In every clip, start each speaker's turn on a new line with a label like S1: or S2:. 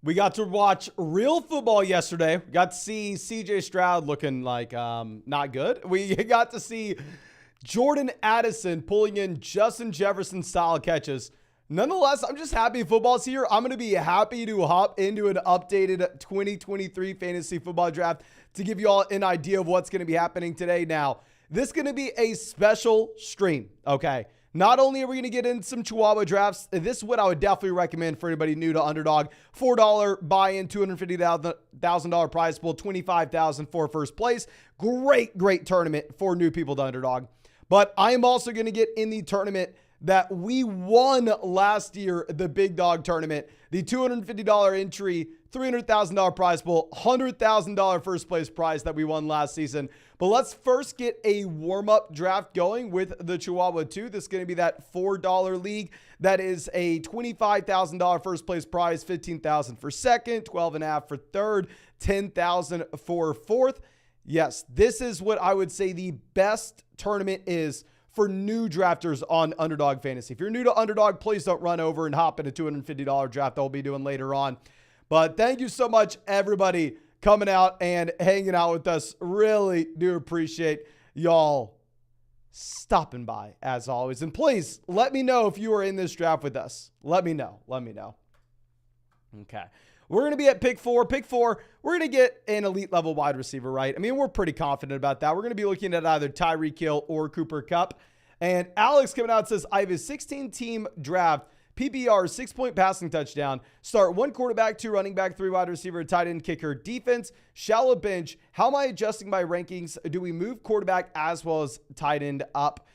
S1: We got to watch real football yesterday. We got to see CJ Stroud looking like not good. We got to see Jordan Addison pulling in Justin Jefferson style catches. Nonetheless, I'm just happy football's here. I'm going to be happy to hop into an updated 2023 fantasy football draft to give you all an idea of what's going to be happening today. Now, this is going to be a special stream, okay? Not only are we going to get in some Chihuahua drafts, this is what I would definitely recommend for anybody new to Underdog. $4 buy-in, $250,000 prize pool, $25,000 for first place. Great tournament for new people to Underdog. But I am also going to get in the tournament that we won last year, the Big Dog tournament, the $250 entry, $300,000 prize pool, $100,000 first place prize that we won last season. But let's first get a warm-up draft going with the Chihuahua 2. This is going to be that $4 league. That is a $25,000 first place prize, $15,000 for second, $12,500 for third, $10,000 for fourth. Yes, this is what I would say the best tournament is for new drafters on Underdog Fantasy. If you're new to Underdog, please don't run over and hop in a $250 draft that we'll be doing later on. But thank you so much, everybody, coming out and hanging out with us. Really do appreciate y'all stopping by, as always. And please, let me know if you are in this draft with us. Let me know. Okay. We're going to be at pick 4. Pick 4, we're going to get an elite level wide receiver, right? I mean, we're pretty confident about that. We're going to be looking at either Tyreek Hill or Cooper Kupp. And Alex coming out says, I have a 16-team draft, PPR, 6-point passing touchdown. Start 1 quarterback, 2 running back, 3 wide receiver, tight end, kicker, defense, shallow bench. How am I adjusting my rankings? Do we move quarterback as well as tight end up?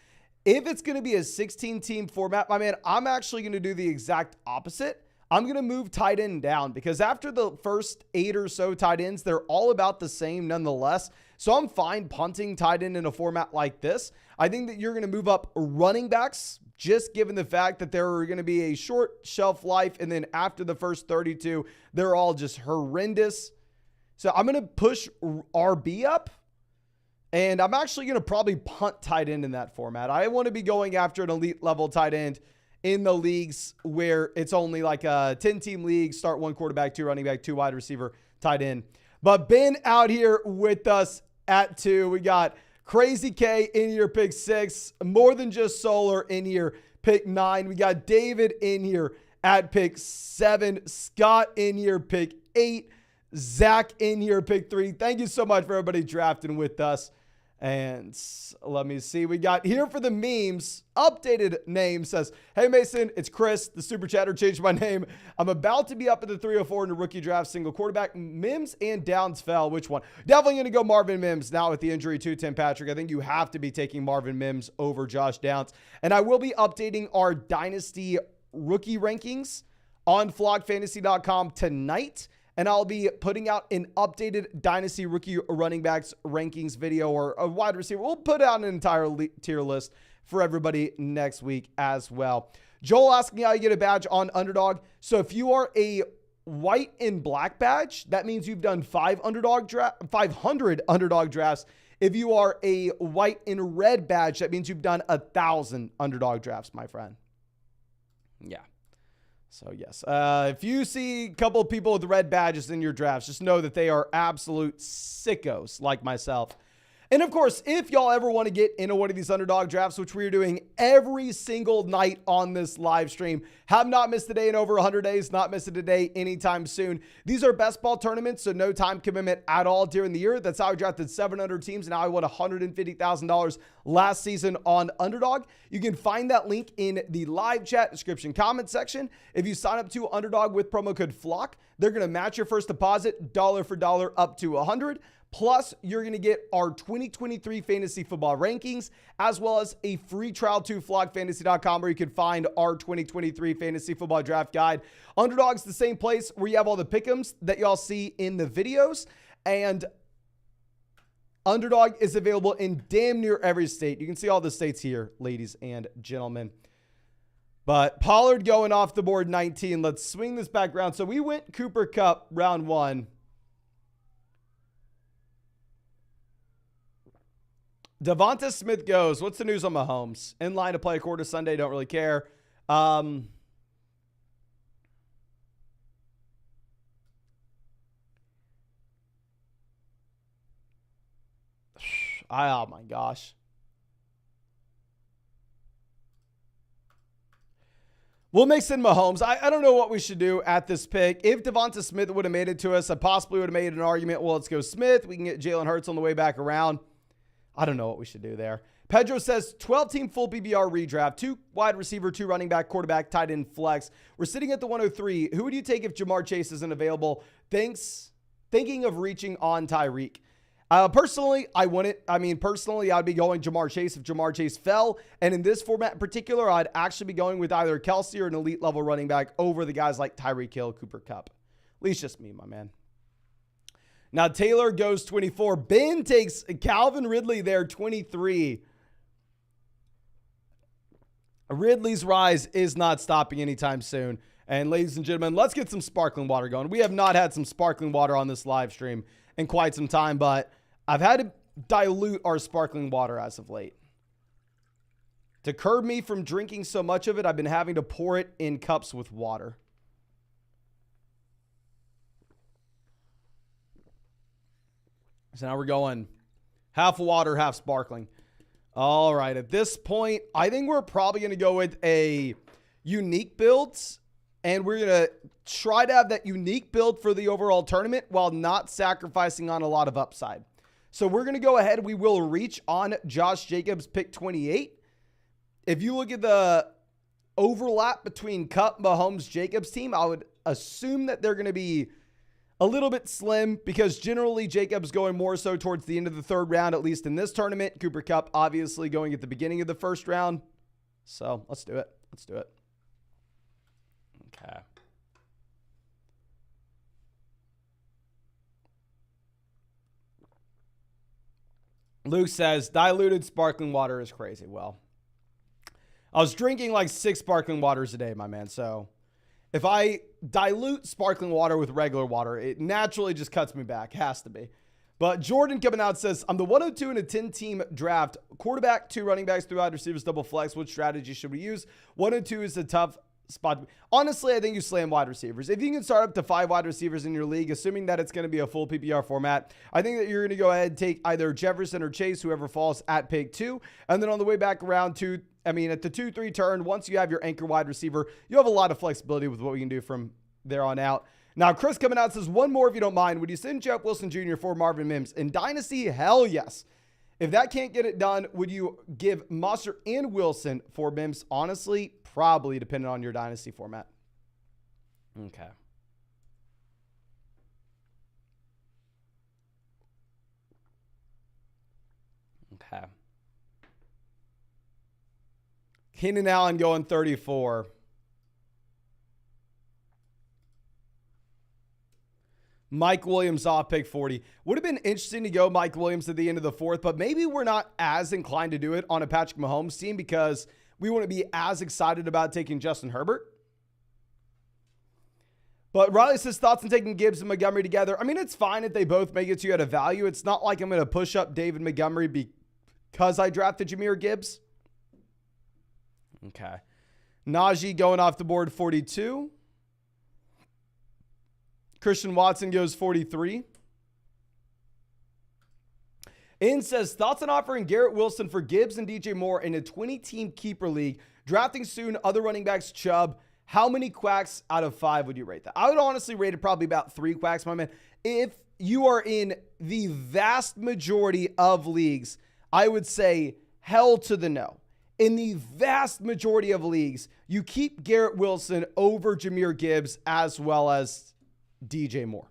S1: If it's going to be a 16-team format, my man, I'm actually going to do the exact opposite. I'm going to move tight end down because after the first 8 or so tight ends, they're all about the same nonetheless. So I'm fine punting tight end in a format like this. I think that you're going to move up running backs just given the fact that there are going to be a short shelf life. And then after the first 32, they're all just horrendous. So I'm going to push RB up. And I'm actually going to probably punt tight end in that format. I want to be going after an elite level tight end in the leagues where it's only like a 10-team league, start 1 quarterback, 2 running back, 2 wide receiver, tight end. But Ben out here with us at 2. We got Crazy K in here, pick 6. More Than Just Solar in here, pick 9. We got David in here at pick 7. Scott in here, pick 8. Zach in here, pick 3. Thank you so much for everybody drafting with us. And let me see. We got here for the memes. Updated name says, hey, Mason, it's Chris. The super chatter changed my name. I'm about to be up at the 304 in the rookie draft. Single quarterback. Mims and Downs fell. Which one? Definitely going to go Marvin Mims now with the injury to Tim Patrick. I think you have to be taking Marvin Mims over Josh Downs. And I will be updating our Dynasty rookie rankings on flockfantasy.com tonight. And I'll be putting out an updated Dynasty rookie running backs rankings video or a wide receiver. We'll put out an entire tier list for everybody next week as well. Joel asking how you get a badge on Underdog. So if you are a white and black badge, that means you've done 500 Underdog drafts. If you are a white and red badge, that means you've done 1,000 Underdog drafts, my friend. Yeah. So yes, if you see a couple of people with red badges in your drafts, just know that they are absolute sickos like myself. And of course, if y'all ever want to get into one of these Underdog drafts, which we are doing every single night on this live stream, have not missed a day in over 100 days, not missed a day anytime soon. These are best ball tournaments, so no time commitment at all during the year. That's how I drafted 700 teams, and now I won $150,000 last season on Underdog. You can find that link in the live chat description comment section. If you sign up to Underdog with promo code FLOCK, they're going to match your first deposit dollar for dollar up to $100. Plus, you're going to get our 2023 fantasy football rankings, as well as a free trial to flockfantasy.com where you can find our 2023 fantasy football draft guide. Underdog's the same place where you have all the pick'ems that y'all see in the videos. And Underdog is available in damn near every state. You can see all the states here, ladies and gentlemen. But Pollard going off the board 19. Let's swing this back around. So we went Cooper Kupp round 1. Devonta Smith goes. What's the news on Mahomes? In line to play a quarter Sunday. Don't really care. Oh my gosh. We'll mix in Mahomes. I don't know what we should do at this pick. If Devonta Smith would have made it to us, I possibly would have made an argument. Well, let's go Smith. We can get Jalen Hurts on the way back around. I don't know what we should do there. Pedro says 12-team full PPR redraft, 2 wide receiver, 2 running back, quarterback, tight end, flex. We're sitting at the 103. Who would you take if Jamar Chase isn't available? Thinking of reaching on Tyreek. Personally, I wouldn't. I mean, personally, I'd be going Jamar Chase if Jamar Chase fell. And in this format in particular, I'd actually be going with either Kelsey or an elite level running back over the guys like Tyreek Hill, Cooper Kupp. At least just me, my man. Now, Taylor goes 24. Ben takes Calvin Ridley there, 23. Ridley's rise is not stopping anytime soon. And ladies and gentlemen, let's get some sparkling water going. We have not had some sparkling water on this live stream in quite some time, but I've had to dilute our sparkling water as of late. To curb me from drinking so much of it, I've been having to pour it in cups with water. So now we're going half water, half sparkling. All right, at this point, I think we're probably going to go with a unique build, and we're going to try to have that unique build for the overall tournament while not sacrificing on a lot of upside. So we're going to go ahead. We will reach on Josh Jacobs, pick 28. If you look at the overlap between Kupp, Mahomes, Jacobs team, I would assume that they're going to be a little bit slim because generally Jacobs going more so towards the end of the 3rd round, at least in this tournament. Cooper Kupp obviously going at the beginning of the 1st round. So let's do it. Let's do it. Okay. Luke says, diluted sparkling water is crazy. Well, I was drinking like 6 sparkling waters a day, my man. So if I dilute sparkling water with regular water, it naturally just cuts me back. Has to be. But Jordan coming out says, I'm the 102 in a 10-team draft. Quarterback, 2 running backs, 3 wide receivers, double flex. What strategy should we use? 102 is a tough spot. Honestly, I think you slam wide receivers. If you can start up to 5 wide receivers in your league, assuming that it's going to be a full PPR format, I think that you're going to go ahead and take either Jefferson or Chase, whoever falls at pick 2. And then on the way back around at the 2-3 turn, once you have your anchor wide receiver, you have a lot of flexibility with what we can do from there on out. Now, Chris coming out says, one more if you don't mind. Would you send Jeff Wilson Jr. for Marvin Mims? In Dynasty, hell yes. If that can't get it done, would you give Monster and Wilson for Mims? Honestly, probably, depending on your Dynasty format. Okay. Okay. Keenan Allen going 34. Mike Williams off pick 40. Would have been interesting to go Mike Williams at the end of the 4th, but maybe we're not as inclined to do it on a Patrick Mahomes team because we wouldn't be as excited about taking Justin Herbert. But Riley says, thoughts on taking Gibbs and Montgomery together. I mean, it's fine if they both make it to you at a value. It's not like I'm going to push up David Montgomery because I drafted Jahmyr Gibbs. Okay. Najee going off the board 42. Christian Watson goes 43. In says, thoughts on offering Garrett Wilson for Gibbs and DJ Moore in a 20-team keeper league. Drafting soon, other running backs, Chubb. How many quacks out of 5 would you rate that? I would honestly rate it probably about 3 quacks, my man. If you are in the vast majority of leagues, I would say hell to the no. In the vast majority of leagues, you keep Garrett Wilson over Jahmyr Gibbs as well as DJ Moore.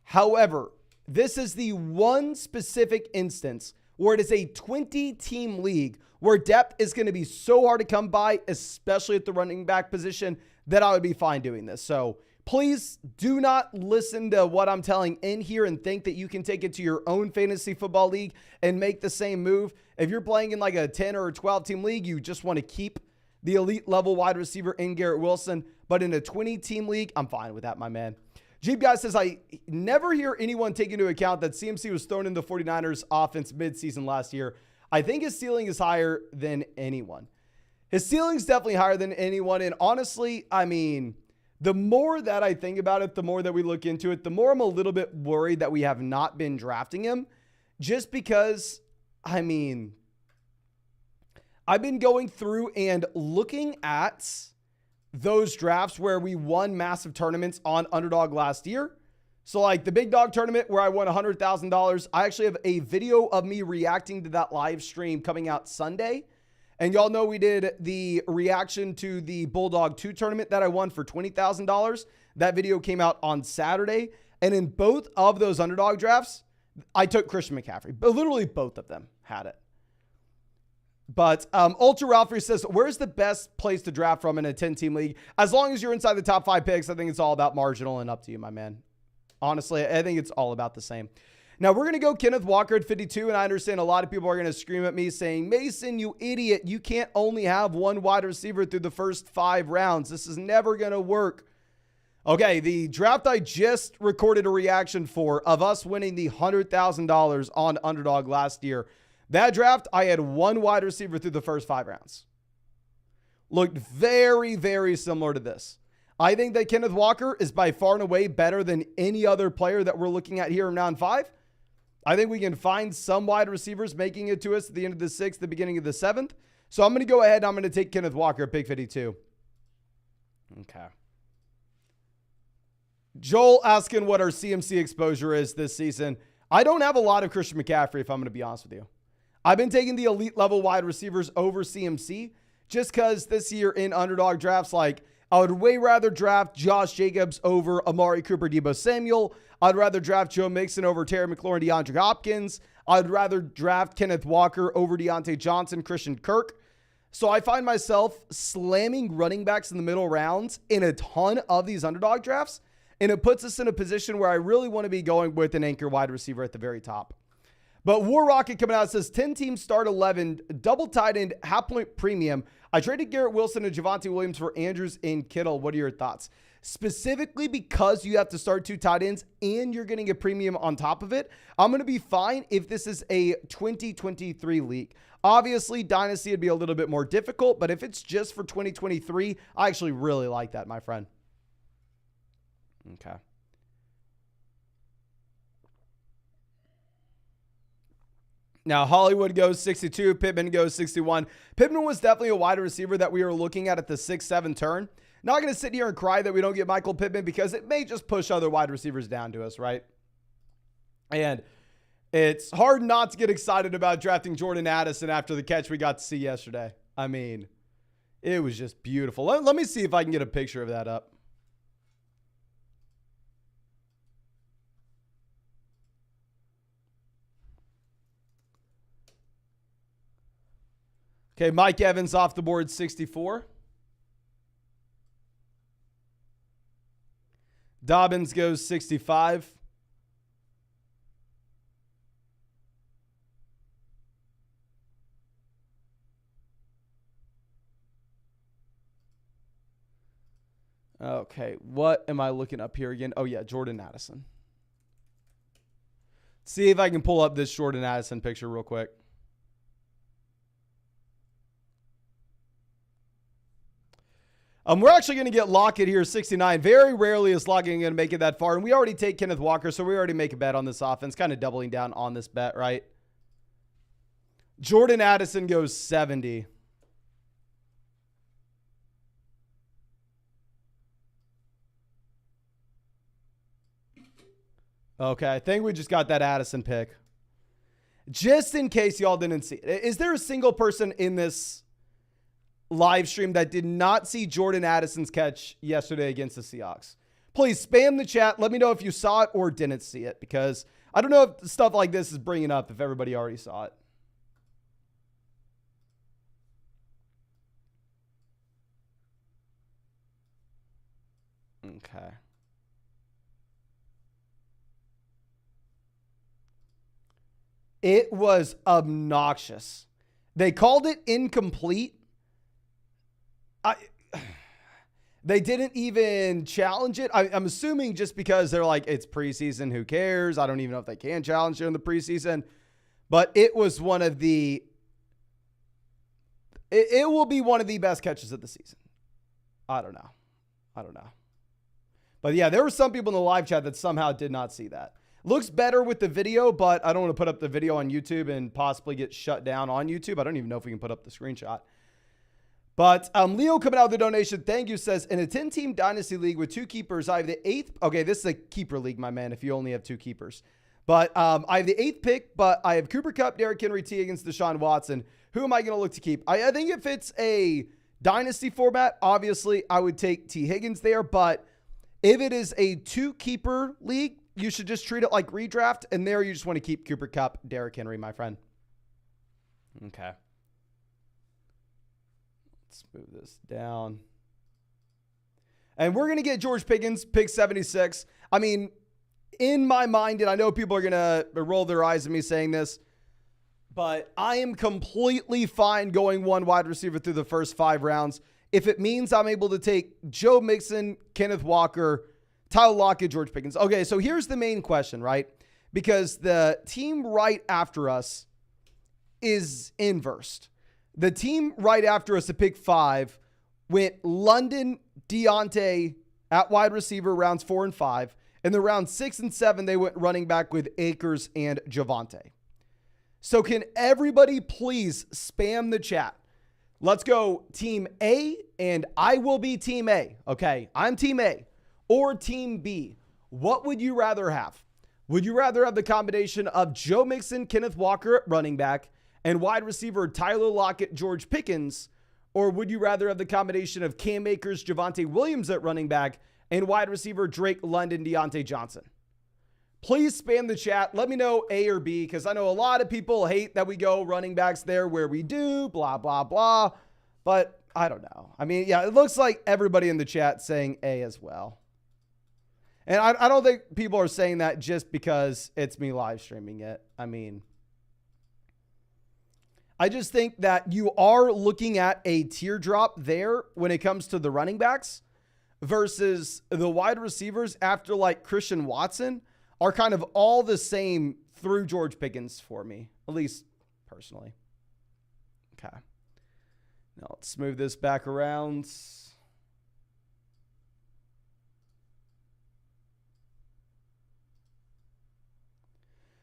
S1: However, this is the one specific instance where it is a 20-team league where depth is going to be so hard to come by, especially at the running back position, that I would be fine doing this. So please do not listen to what I'm telling in here and think that you can take it to your own fantasy football league and make the same move. If you're playing in like a 10 or a 12-team league, you just want to keep the elite level wide receiver in Garrett Wilson. But in a 20-team league, I'm fine with that, my man. Jeep Guy says, I never hear anyone take into account that CMC was thrown in the 49ers offense midseason last year. I think his ceiling is higher than anyone. His ceiling is definitely higher than anyone. And honestly, I mean, the more that I think about it, the more that we look into it, the more I'm a little bit worried that we have not been drafting him just because I mean, I've been going through and looking at those drafts where we won massive tournaments on Underdog last year. So like the big dog tournament where I won $100,000, I actually have a video of me reacting to that live stream coming out Sunday. And y'all know we did the reaction to the Bulldog 2 tournament that I won for $20,000. That video came out on Saturday. And in both of those Underdog drafts, I took Christian McCaffrey. But literally both of them had it. But Ultra Ralphie says, where's the best place to draft from in a 10-team league? As long as you're inside the top 5 picks, I think it's all about marginal and up to you, my man. Honestly, I think it's all about the same. Now, we're going to go Kenneth Walker at 52, and I understand a lot of people are going to scream at me saying, Mason, you idiot, you can't only have one wide receiver through the first 5 rounds. This is never going to work. Okay, the draft I just recorded a reaction for of us winning the $100,000 on Underdog last year. That draft, I had one wide receiver through the first 5 rounds. Looked very, very similar to this. I think that Kenneth Walker is by far and away better than any other player that we're looking at here in round 5. I think we can find some wide receivers making it to us at the end of the 6th, the beginning of the 7th. So I'm going to go ahead and I'm going to take Kenneth Walker at pick 52. Okay. Joel asking what our CMC exposure is this season. I don't have a lot of Christian McCaffrey, if I'm going to be honest with you. I've been taking the elite level wide receivers over CMC just because this year in Underdog drafts, like I would way rather draft Josh Jacobs over Amari Cooper, Deebo Samuel. I'd rather draft Joe Mixon over Terry McLaurin, DeAndre Hopkins. I'd rather draft Kenneth Walker over Deontay Johnson, Christian Kirk. So I find myself slamming running backs in the middle rounds in a ton of these Underdog drafts. And it puts us in a position where I really want to be going with an anchor wide receiver at the very top. But War Rocket coming out says 10 teams start 11, double tight end, half point premium. I traded Garrett Wilson and Javonte Williams for Andrews and Kittle. What are your thoughts? Specifically because you have to start 2 tight ends and you're getting a premium on top of it, I'm going to be fine if this is a 2023 league. Obviously, Dynasty would be a little bit more difficult, but if it's just for 2023, I actually really like that, my friend. Okay. Now, Hollywood goes 62. Pittman goes 61. Pittman was definitely a wide receiver that we were looking at the 6-7 turn. Not going to sit here and cry that we don't get Michael Pittman because it may just push other wide receivers down to us, right? And it's hard not to get excited about drafting Jordan Addison after the catch we got to see yesterday. I mean, it was just beautiful. Let me see if I can get a picture of that up. Okay, Mike Evans off the board, 64. Dobbins goes 65. Okay, what am I looking up here again? Oh, yeah, Jordan Addison. See if I can pull up this Jordan Addison picture real quick. We're actually going to get Lockett here, 69. Very rarely is Lockett going to make it that far. And we already take Kenneth Walker, so we already make a bet on this offense. Kind of doubling down on this bet, right? Jordan Addison goes 70. Okay, I think we just got that Addison pick. Just in case y'all didn't see it. Is there a single person in this live stream that did not see Jordan Addison's catch yesterday against the Seahawks? Please spam the chat. Let me know if you saw it or didn't see it, because I don't know if stuff like this is bringing up if everybody already saw it. Okay. It was obnoxious. They called it incomplete. They didn't even challenge it. I'm assuming just because they're like, it's preseason, who cares? I don't even know if they can challenge it in the preseason. But it was one of the... It will be one of the best catches of the season. I don't know. But yeah, there were some people in the live chat that somehow did not see that. Looks better with the video, but I don't want to put up the video on YouTube and possibly get shut down on YouTube. I don't even know if we can put up the screenshot. But Leo coming out with the donation, thank you, says, in a 10-team Dynasty league with 2 keepers, I have the 8th. Okay, this is a keeper league, my man, if you only have 2 keepers. But I have the 8th pick, but I have Cooper Kupp, Derrick Henry, T. Higgins, Deshaun Watson. Who am I going to look to keep? I think if it's a Dynasty format, obviously I would take T. Higgins there. But if it is a 2-keeper league, you should just treat it like redraft. And there you just want to keep Cooper Kupp, Derrick Henry, my friend. Okay. Let's move this down. And we're going to get George Pickens, pick 76. I mean, in my mind, and I know people are going to roll their eyes at me saying this, but I am completely fine going 1 wide receiver through the first 5 rounds if it means I'm able to take Joe Mixon, Kenneth Walker, Tyler Lockett, George Pickens. Okay, so here's the main question, right? Because the team right after us is inversed. The team right after us at pick 5 went London, Deontay at wide receiver rounds 4 and 5. And then rounds 6 and 7, they went running back with Akers and Javonte. So can everybody please spam the chat? Let's go team A, and I will be team A. Okay, I'm team A. Or team B. What would you rather have? Would you rather have the combination of Joe Mixon, Kenneth Walker at running back, and wide receiver Tyler Lockett, George Pickens? Or would you rather have the combination of Cam Akers, Javonte Williams at running back, and wide receiver Drake London, Deontay Johnson? Please spam the chat. Let me know A or B, because I know a lot of people hate that we go running backs there where we do, blah, blah, blah. But I don't know. I mean, yeah, it looks like everybody in the chat saying A as well. And I don't think people are saying that just because it's me live streaming it. I mean, I just think that you are looking at a teardrop there when it comes to the running backs versus the wide receivers after like Christian Watson are kind of all the same through George Pickens for me, at least personally. Okay. Now let's move this back around.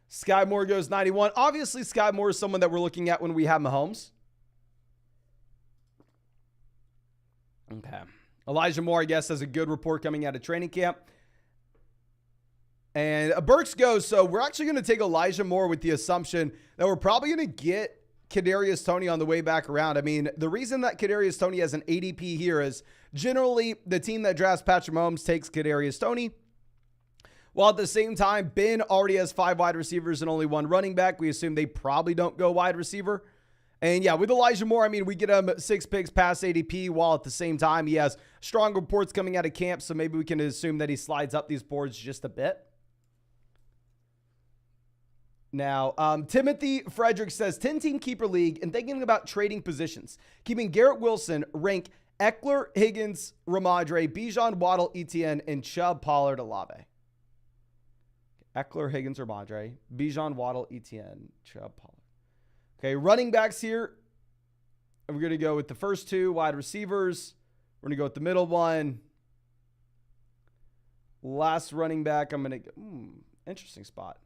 S1: Sky Moore goes 91. Obviously, Sky Moore is someone that we're looking at when we have Mahomes. Okay. Elijah Moore, I guess, has a good report coming out of training camp. And Burks goes, so we're actually going to take Elijah Moore with the assumption that we're probably going to get Kadarius Toney on the way back around. I mean, the reason that Kadarius Toney has an ADP here is generally the team that drafts Patrick Mahomes takes Kadarius Toney. While at the same time, Ben already has 5 wide receivers and only 1 running back. We assume they probably don't go wide receiver. And yeah, with Elijah Moore, I mean, we get him 6 picks past ADP, while at the same time, he has strong reports coming out of camp. So maybe we can assume that he slides up these boards just a bit. Now, Timothy Frederick says, 10-team keeper league and thinking about trading positions. Keeping Garrett Wilson, rank Eckler, Higgins, Ramadre, Bijan, Waddle, Etienne, and Chubb, Pollard, Olave. Eckler, Higgins, Ramadre, Bijan, Waddle, Etienne, Chubb, Pollard. Okay, running backs here. We're going to go with the first 2 wide receivers. We're going to go with the middle one. Last running back, I'm going to go, interesting spot.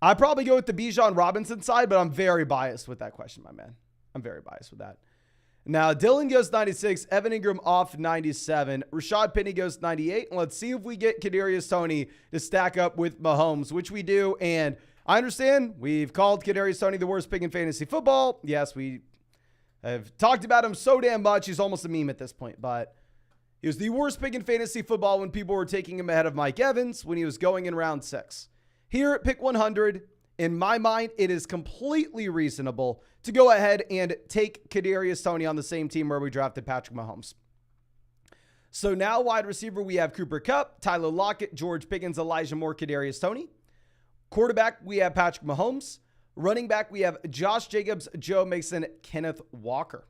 S1: I'd probably go with the Bijan Robinson side, but I'm very biased with that question, my man. I'm very biased with that. Now, Dylan goes 96. Evan Ingram off 97. Rashad Penny goes 98. And let's see if we get Kadarius Toney to stack up with Mahomes, which we do. And I understand we've called Kadarius Toney the worst pick in fantasy football. Yes, we have talked about him so damn much. He's almost a meme at this point. But he was the worst pick in fantasy football when people were taking him ahead of Mike Evans when he was going in round 6. Here at pick 100, in my mind, it is completely reasonable to go ahead and take Kadarius Toney on the same team where we drafted Patrick Mahomes. So now wide receiver, we have Cooper Kupp, Tyler Lockett, George Pickens, Elijah Moore, Kadarius Toney. Quarterback, we have Patrick Mahomes. Running back, we have Josh Jacobs, Joe Mixon, Kenneth Walker.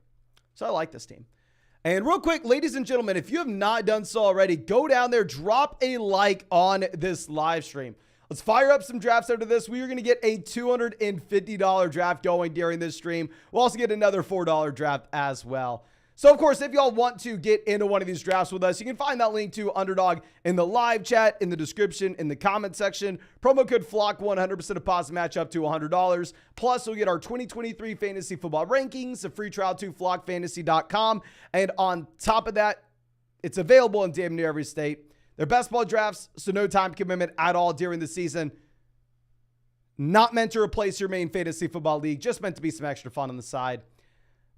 S1: So I like this team. And real quick, ladies and gentlemen, if you have not done so already, go down there, drop a like on this live stream. Let's fire up some drafts after this. We are going to get a $250 draft going during this stream. We'll also get another $4 draft as well. So, of course, if y'all want to get into one of these drafts with us, you can find that link to Underdog in the live chat, in the description, in the comment section. Promo code FLOCK, 100% deposit match up to $100. Plus, you'll get our 2023 fantasy football rankings, a free trial to flockfantasy.com. And on top of that, it's available in damn near every state. They're best ball drafts, so no time commitment at all during the season. Not meant to replace your main fantasy football league, just meant to be some extra fun on the side.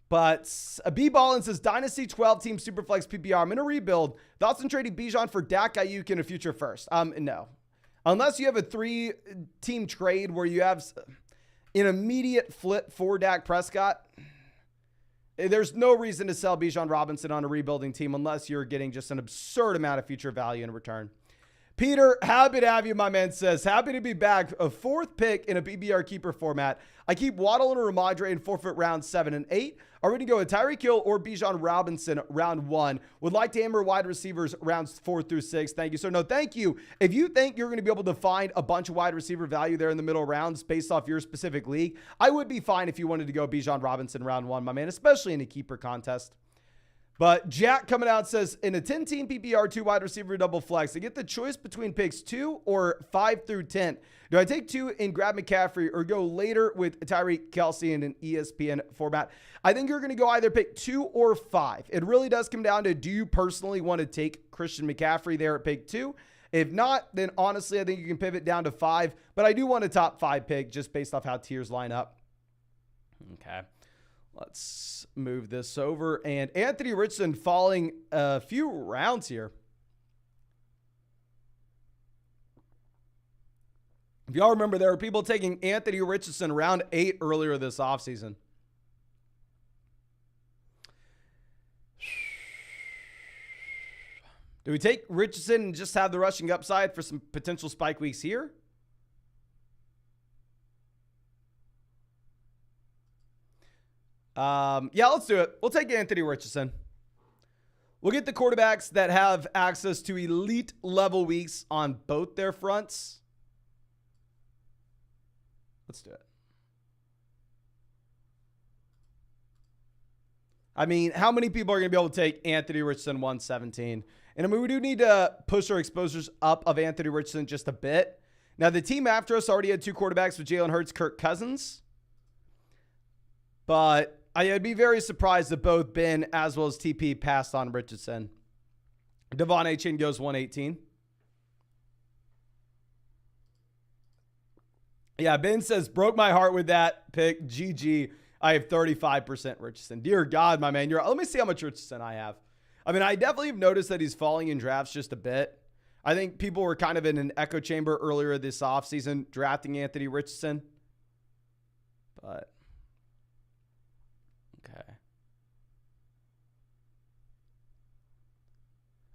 S1: But B Ballin says, Dynasty 12-team Superflex PPR. I'm in a rebuild. Thoughts on trading Bijan for Dak, Ayuk in a future first? No. Unless you have a 3-team trade where you have an immediate flip for Dak Prescott, there's no reason to sell Bijan Robinson on a rebuilding team unless you're getting just an absurd amount of future value in return. Peter, happy to have you, my man, says, happy to be back. A 4th pick in a PBR keeper format. I keep Waddle and Ramadre in forfeit rounds 7 and 8. Are we going to go with Tyreek Hill or Bijan Robinson round 1? Would like to hammer wide receivers rounds 4 through 6. Thank you. So no, thank you. If you think you're going to be able to find a bunch of wide receiver value there in the middle rounds based off your specific league, I would be fine if you wanted to go Bijan Robinson round 1, my man, especially in a keeper contest. But Jack coming out says, in a 10-team PPR 2 wide receiver double flex, I get the choice between picks 2 or 5 through 10. Do I take 2 and grab McCaffrey or go later with Tyreek Kelsey in an ESPN format? I think you're going to go either pick 2 or 5. It really does come down to, do you personally want to take Christian McCaffrey there at pick 2? If not, then honestly, I think you can pivot down to 5. But I do want a top 5 pick just based off how tiers line up. Okay. Let's move this over. And Anthony Richardson falling a few rounds here. If y'all remember, there were people taking Anthony Richardson round 8 earlier this offseason. Do we take Richardson and just have the rushing upside for some potential spike weeks here? Yeah, let's do it. We'll take Anthony Richardson. We'll get the quarterbacks that have access to elite level weeks on both their fronts. Let's do it. I mean, how many people are going to be able to take Anthony Richardson 117? And I mean, we do need to push our exposures up of Anthony Richardson just a bit. Now, the team after us already had 2 quarterbacks with Jalen Hurts, Kirk Cousins. But I'd be very surprised if both Ben as well as TP passed on Richardson. Devon Achane goes 118. Yeah, Ben says, broke my heart with that pick. GG. I have 35% Richardson. Dear God, my man. Let me see how much Richardson I have. I mean, I definitely have noticed that he's falling in drafts just a bit. I think people were kind of in an echo chamber earlier this offseason drafting Anthony Richardson. But okay.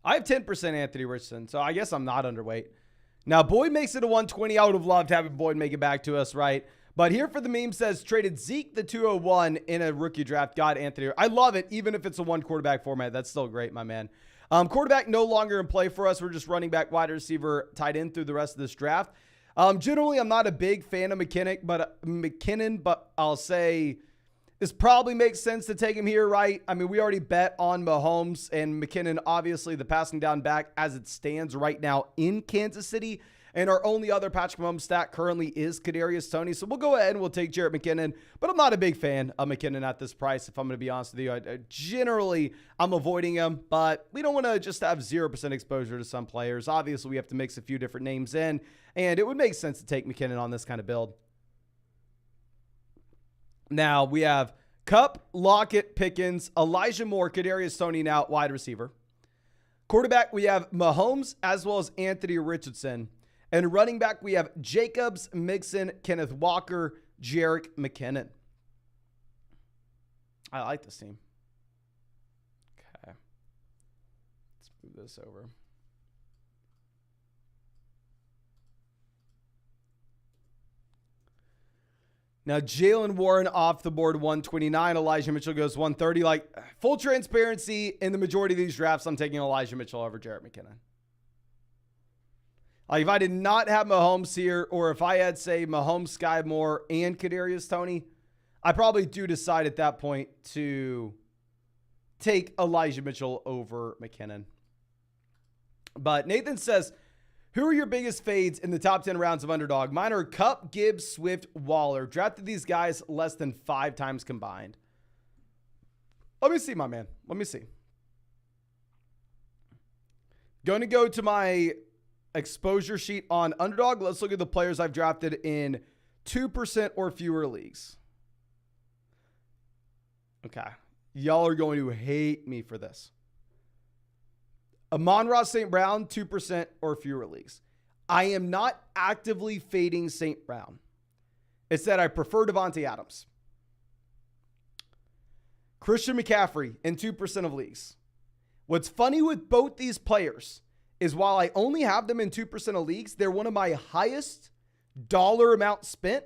S1: I have 10% Anthony Richardson, so I guess I'm not underweight. Now, Boyd makes it a 120. I would have loved having Boyd make it back to us, right? But here for the meme says, traded Zeke the 201 in a rookie draft. God, Anthony. I love it, even if it's a 1 quarterback format. That's still great, my man. Quarterback no longer in play for us. We're just running back, wide receiver, tight end through the rest of this draft. Generally, I'm not a big fan of McKinnon, but I'll say this probably makes sense to take him here, right? I mean, we already bet on Mahomes and McKinnon, obviously the passing down back as it stands right now in Kansas City. And our only other Patrick Mahomes stat currently is Kadarius Toney. So we'll go ahead and we'll take Jarrett McKinnon. But I'm not a big fan of McKinnon at this price, if I'm going to be honest with you. Generally, I'm avoiding him. But we don't want to just have 0% exposure to some players. Obviously, we have to mix a few different names in. And it would make sense to take McKinnon on this kind of build. Now, we have Kupp, Lockett, Pickens, Elijah Moore, Kadarius Toney now wide receiver. Quarterback, we have Mahomes as well as Anthony Richardson. And running back, we have Jacobs, Mixon, Kenneth Walker, Jerick McKinnon. I like this team. Okay. Let's move this over. Now, Jalen Warren off the board, 129. Elijah Mitchell goes 130. Like, full transparency, in the majority of these drafts, I'm taking Elijah Mitchell over Jerick McKinnon. Like, if I did not have Mahomes here, or if I had, say, Mahomes, Sky Moore, and Kadarius Toney, I probably do decide at that point to take Elijah Mitchell over McKinnon. But Nathan says, who are your biggest fades in the top 10 rounds of Underdog? Mine are Kupp, Gibbs, Swift, Waller. Drafted these guys less than 5 times combined. Let me see, my man. Let me see. Going to go to my exposure sheet on Underdog. Let's look at the players I've drafted in 2% or fewer leagues. Okay. Y'all are going to hate me for this. Amon-Ra St. Brown, 2% or fewer leagues. I am not actively fading St. Brown. It's that I prefer Devontae Adams. Christian McCaffrey in 2% of leagues. What's funny with both these players is while I only have them in 2% of leagues, they're one of my highest dollar amount spent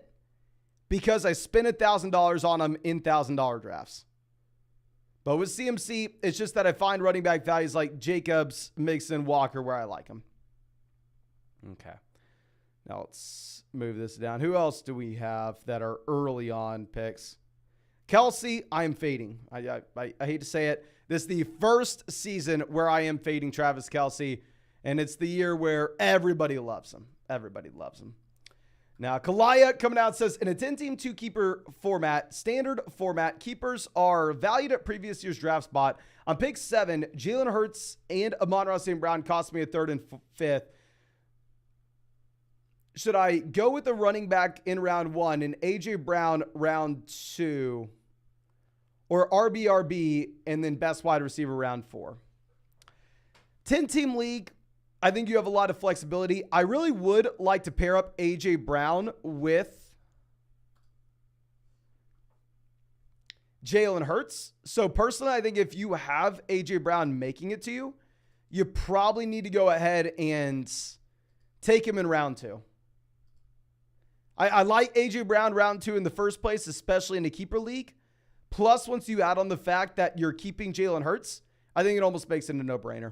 S1: because I spent $1,000 on them in $1,000 drafts. But with CMC, it's just that I find running back values like Jacobs, Mixon, Walker where I like them. Okay. Now let's move this down. Who else do we have that are early on picks? Kelsey, I am fading. I hate to say it. This is the first season where I am fading Travis Kelsey, and it's the year where everybody loves him. Everybody loves him. Now, Kalaya coming out says, in a 10-team, 2-keeper format, standard format, keepers are valued at previous year's draft spot. On pick 7, Jalen Hurts and Amon-Ra St. Brown cost me a 3rd and 5th. Should I go with the running back in round 1 and A.J. Brown round 2? Or RBRB and then best wide receiver round 4? 10-team league, I think you have a lot of flexibility. I really would like to pair up A.J. Brown with Jalen Hurts. So personally, I think if you have A.J. Brown making it to you, you probably need to go ahead and take him in round 2. I like A.J. Brown round 2 in the first place, especially in a keeper league. Plus, once you add on the fact that you're keeping Jalen Hurts, I think it almost makes it a no-brainer.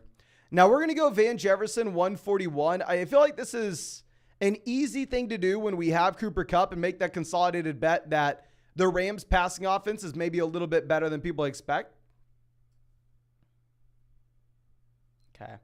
S1: Now, we're going to go Van Jefferson, 141. I feel like this is an easy thing to do when we have Cooper Kupp and make that consolidated bet that the Rams' passing offense is maybe a little bit better than people expect. Okay.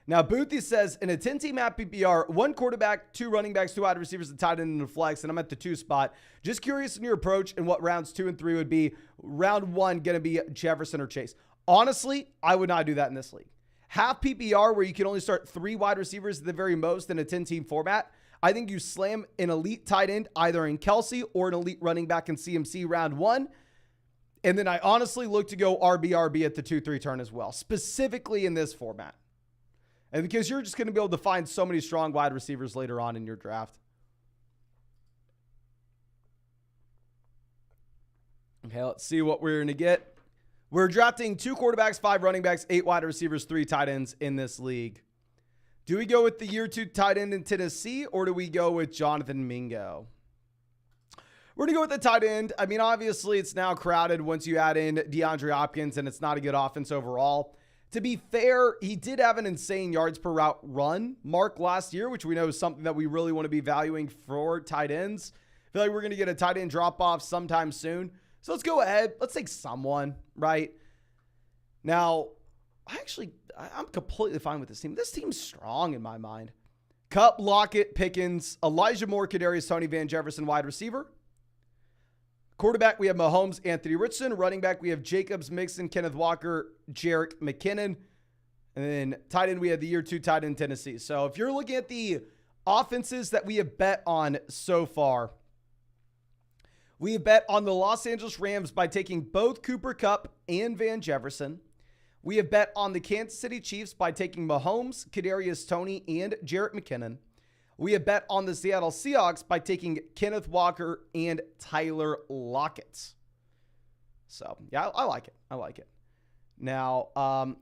S1: Now, Boothie says, in a 10-team app PPR, 1 quarterback, 2 running backs, 2 wide receivers, a tight end, and a flex, and I'm at the 2 spot. Just curious in your approach and what rounds 2 and 3 would be. Round 1 going to be Jefferson or Chase. Honestly, I would not do that in this league. Half PPR, where you can only start 3 wide receivers at the very most in a 10-team format, I think you slam an elite tight end either in Kelsey or an elite running back in CMC round 1. And then I honestly look to go RBRB at the 2-3 turn as well, specifically in this format. And because you're just going to be able to find so many strong wide receivers later on in your draft. Okay, let's see what we're going to get. We're drafting 2 quarterbacks, 5 running backs, 8 wide receivers, 3 tight ends in this league. Do we go with the year 2 tight end in Tennessee, or do we go with Jonathan Mingo? We're going to go with the tight end. I mean, obviously, it's now crowded once you add in DeAndre Hopkins, and it's not a good offense overall. To be fair, he did have an insane yards per route run mark last year, which we know is something that we really want to be valuing for tight ends. I feel like we're going to get a tight end drop-off sometime soon. So let's go ahead. Let's take someone, right? Now, I'm completely fine with this team. This team's strong in my mind. Kupp, Lockett, Pickens, Elijah Moore, Kadarius Toney, Van Jefferson, wide receiver. Quarterback, we have Mahomes, Anthony Richardson. Running back, we have Jacobs, Mixon, Kenneth Walker, Jerick McKinnon. And then tight end, we have the year 2 tight end Tennessee. So if you're looking at the offenses that we have bet on so far, we have bet on the Los Angeles Rams by taking both Cooper Kupp and Van Jefferson. We have bet on the Kansas City Chiefs by taking Mahomes, Kadarius Toney, and Jerick McKinnon. We have bet on the Seattle Seahawks by taking Kenneth Walker and Tyler Lockett. So, yeah, I like it. I like it. Now,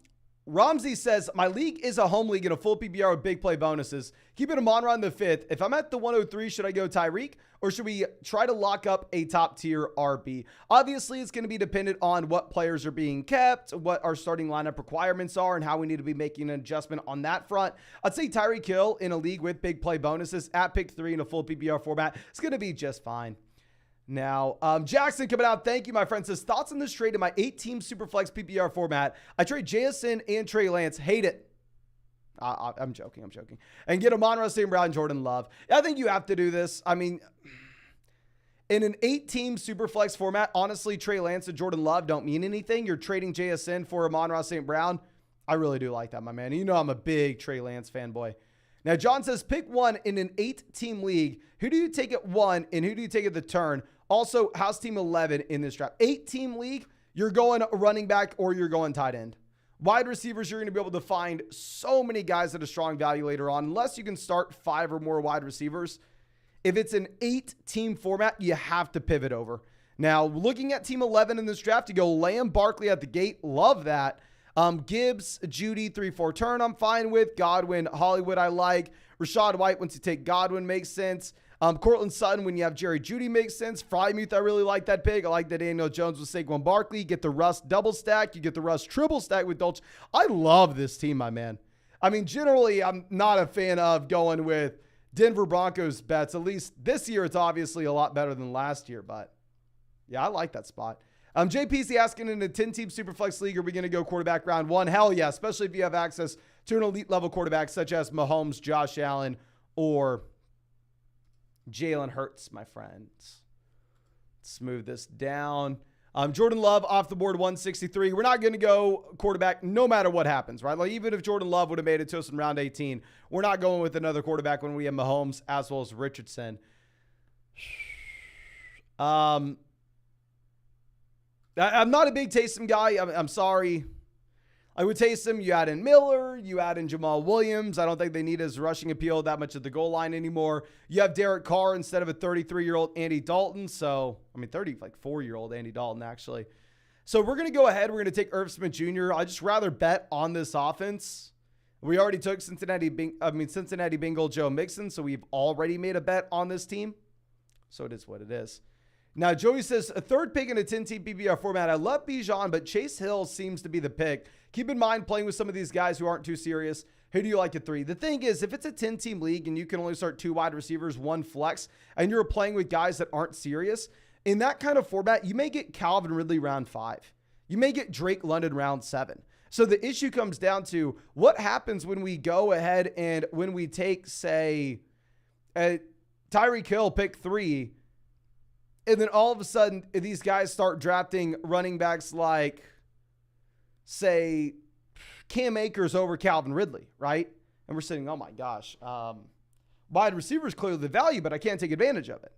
S1: Ramsey says, my league is a home league in a full PPR with big play bonuses. Keeping him on the 5th. If I'm at the 103, should I go Tyreek, or should we try to lock up a top tier RB? Obviously, it's going to be dependent on what players are being kept, what our starting lineup requirements are, and how we need to be making an adjustment on that front. I'd say Tyreek Hill in a league with big play bonuses at pick 3 in a full PPR format is going to be just fine. Now, Jackson coming out. Thank you, my friend. Says, thoughts on this trade in my 8-team Superflex PPR format. I trade JSN and Trey Lance. Hate it. I'm joking. And get Amon-Ra St. Brown, Jordan Love. I think you have to do this. I mean, in an 8-team Superflex format, honestly, Trey Lance and Jordan Love don't mean anything. You're trading JSN for Amon-Ra St. Brown. I really do like that, my man. You know I'm a big Trey Lance fanboy. Now, John says, pick one in an 8-team league. Who do you take at 1 and who do you take at the turn? Also, how's team 11 in this draft? 8-team league, you're going running back or you're going tight end. Wide receivers, you're going to be able to find so many guys at a strong value later on, unless you can start 5 or more wide receivers. If it's an 8-team format, you have to pivot over. Now, looking at team 11 in this draft, you go Lamb, Barkley at the gate. Love that. Gibbs, Judy, 3-4 turn, I'm fine with. Godwin, Hollywood, I like. Rashad White, once you take Godwin, makes sense. Cortland Sutton, when you have Jerry Judy, makes sense. Frymuth, I really like that pick. I like that Daniel Jones with Saquon Barkley. You get the Russ double stack. You get the Russ triple stack with Dolce. I love this team, my man. I mean, generally, I'm not a fan of going with Denver Broncos bets. At least this year, it's obviously a lot better than last year. But, yeah, I like that spot. JPC asking, in a 10-team Superflex league, are we going to go quarterback round 1? Hell yeah, especially if you have access to an elite-level quarterback such as Mahomes, Josh Allen, or Jalen Hurts, my friends. Let's move this down. Jordan Love off the board, 163. We're not going to go quarterback no matter what happens, right? Like, even if Jordan Love would have made it to us in round 18, we're not going with another quarterback when we have Mahomes as well as Richardson. I'm not a big Taysom guy. I'm sorry. I would Taysom. You add in Miller. You add in Jamal Williams. I don't think they need his rushing appeal that much at the goal line anymore. You have Derek Carr instead of a 33-year-old Andy Dalton. So, I mean, 34-year-old Andy Dalton, actually. So, we're going to go ahead. We're going to take Irv Smith Jr. I'd just rather bet on this offense. We already took Cincinnati Bengal Joe Mixon. So, we've already made a bet on this team. So, it is what it is. Now, Joey says, a third pick in a 10-team PPR format. I love Bijan, but Chase Hill seems to be the pick. Keep in mind, playing with some of these guys who aren't too serious. Who do you like at 3? The thing is, if it's a 10-team league and you can only start 2 wide receivers, 1 flex, and you're playing with guys that aren't serious, in that kind of format, you may get Calvin Ridley round 5. You may get Drake London round 7. So the issue comes down to what happens when we go ahead and when we take, say, Tyreek Hill, pick 3, and then all of a sudden, these guys start drafting running backs like, say, Cam Akers over Calvin Ridley, right? And we're saying, oh my gosh, wide receivers clearly the value, but I can't take advantage of it.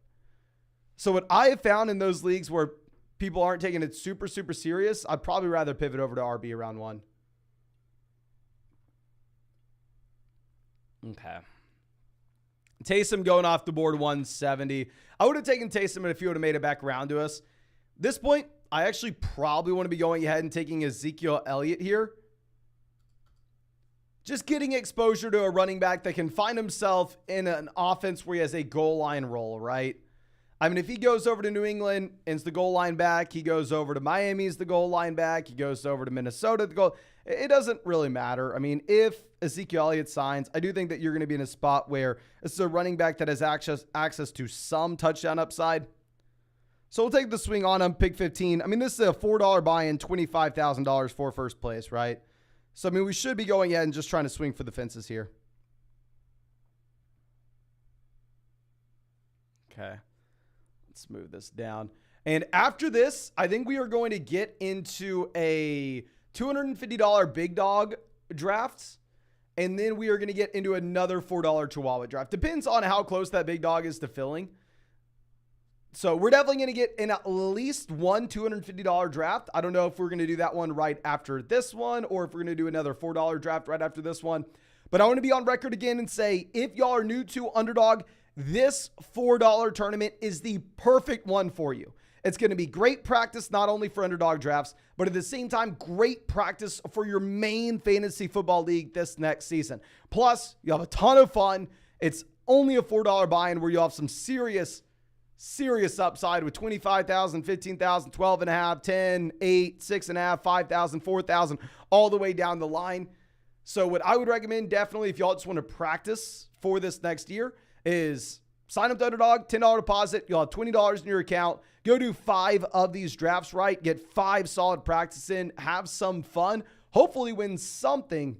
S1: So what I have found in those leagues where people aren't taking it super, super serious, I'd probably rather pivot over to RB around 1. Okay. Taysom going off the board, 170. I would have taken Taysom if he would have made it back around to us. This point, I actually probably want to be going ahead and taking Ezekiel Elliott here. Just getting exposure to a running back that can find himself in an offense where he has a goal line role, right? I mean, if he goes over to New England and is the goal line back, he goes over to Miami as the goal line back, he goes over to Minnesota, it doesn't really matter. I mean, if Ezekiel Elliott signs, I do think that you're going to be in a spot where this is a running back that has access to some touchdown upside. So we'll take the swing on him, pick 15. I mean, this is a $4 buy-in, $25,000 for first place, right? So, I mean, we should be going ahead and just trying to swing for the fences here. Okay. Let's move this down. And after this, I think we are going to get into a $250 big dog draft. And then we are going to get into another $4 Chihuahua draft. Depends on how close that big dog is to filling. So we're definitely going to get in at least one $250 draft. I don't know if we're going to do that one right after this one or if we're going to do another $4 draft right after this one. But I want to be on record again and say, if y'all are new to Underdog, this $4 tournament is the perfect one for you. It's going to be great practice, not only for Underdog drafts, but at the same time, great practice for your main fantasy football league this next season. Plus, you have a ton of fun. It's only a $4 buy-in where you have some serious upside with 25,000, 15,000, 12.5, 10, 8, 6.5, 5,000, 4,000, all the way down the line. So what I would recommend definitely if y'all just want to practice for this next year is sign up to Underdog, $10 deposit. You'll have $20 in your account. Go do 5 of these drafts right. Get 5 solid practice in. Have some fun. Hopefully win something.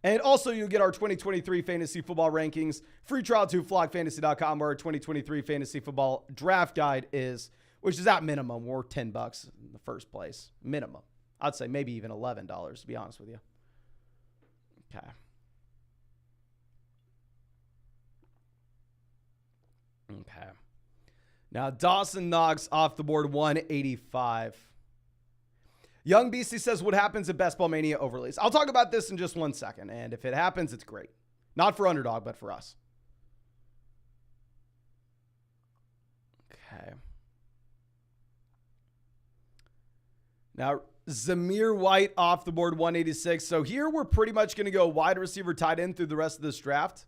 S1: And also, you'll get our 2023 fantasy football rankings. Free trial to flockfantasy.com, where our 2023 fantasy football draft guide is, which is at minimum worth $10 in the first place. Minimum. I'd say maybe even $11, to be honest with you. Okay. Okay. Now, Dawson Knox off the board, 185. Young BC says, what happens if Best Ball Mania overlays? I'll talk about this in just 1 second. And if it happens, it's great. Not for Underdog, but for us. Okay. Now, Zamir White off the board, 186. So here we're pretty much going to go wide receiver, tight end through the rest of this draft.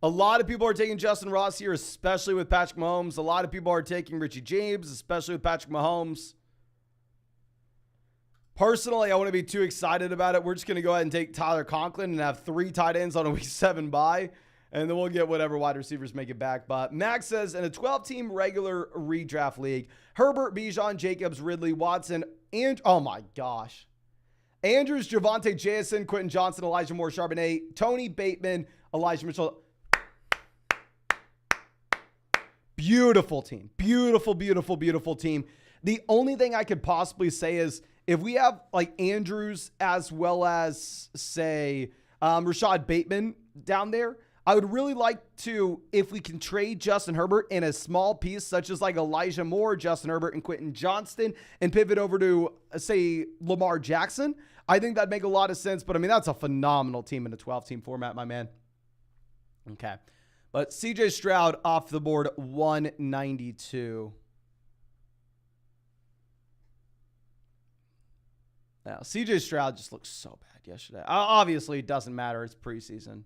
S1: A lot of people are taking Justin Ross here, especially with Patrick Mahomes. A lot of people are taking Richie James, especially with Patrick Mahomes. Personally, I wouldn't be too excited about it. We're just going to go ahead and take Tyler Conklin and have 3 tight ends on a week 7 bye, and then we'll get whatever wide receivers make it back. But Max says, in a 12-team regular redraft league, Herbert, Bijan, Jacobs, Ridley, Watson, and oh my gosh. Andrews, Javonte Jason, Quentin Johnson, Elijah Moore, Charbonnet, Tony Bateman, Elijah Mitchell. Beautiful team. Beautiful, beautiful, beautiful team. The only thing I could possibly say is if we have like Andrews as well as, say, Rashad Bateman down there, I would really like to, if we can trade Justin Herbert in a small piece, such as like Elijah Moore, Justin Herbert, and Quentin Johnston, and pivot over to, say, Lamar Jackson. I think that'd make a lot of sense. But, I mean, that's a phenomenal team in a 12-team format, my man. Okay. But CJ Stroud off the board, 192. Now, CJ Stroud just looked so bad yesterday. Obviously, it doesn't matter. It's preseason.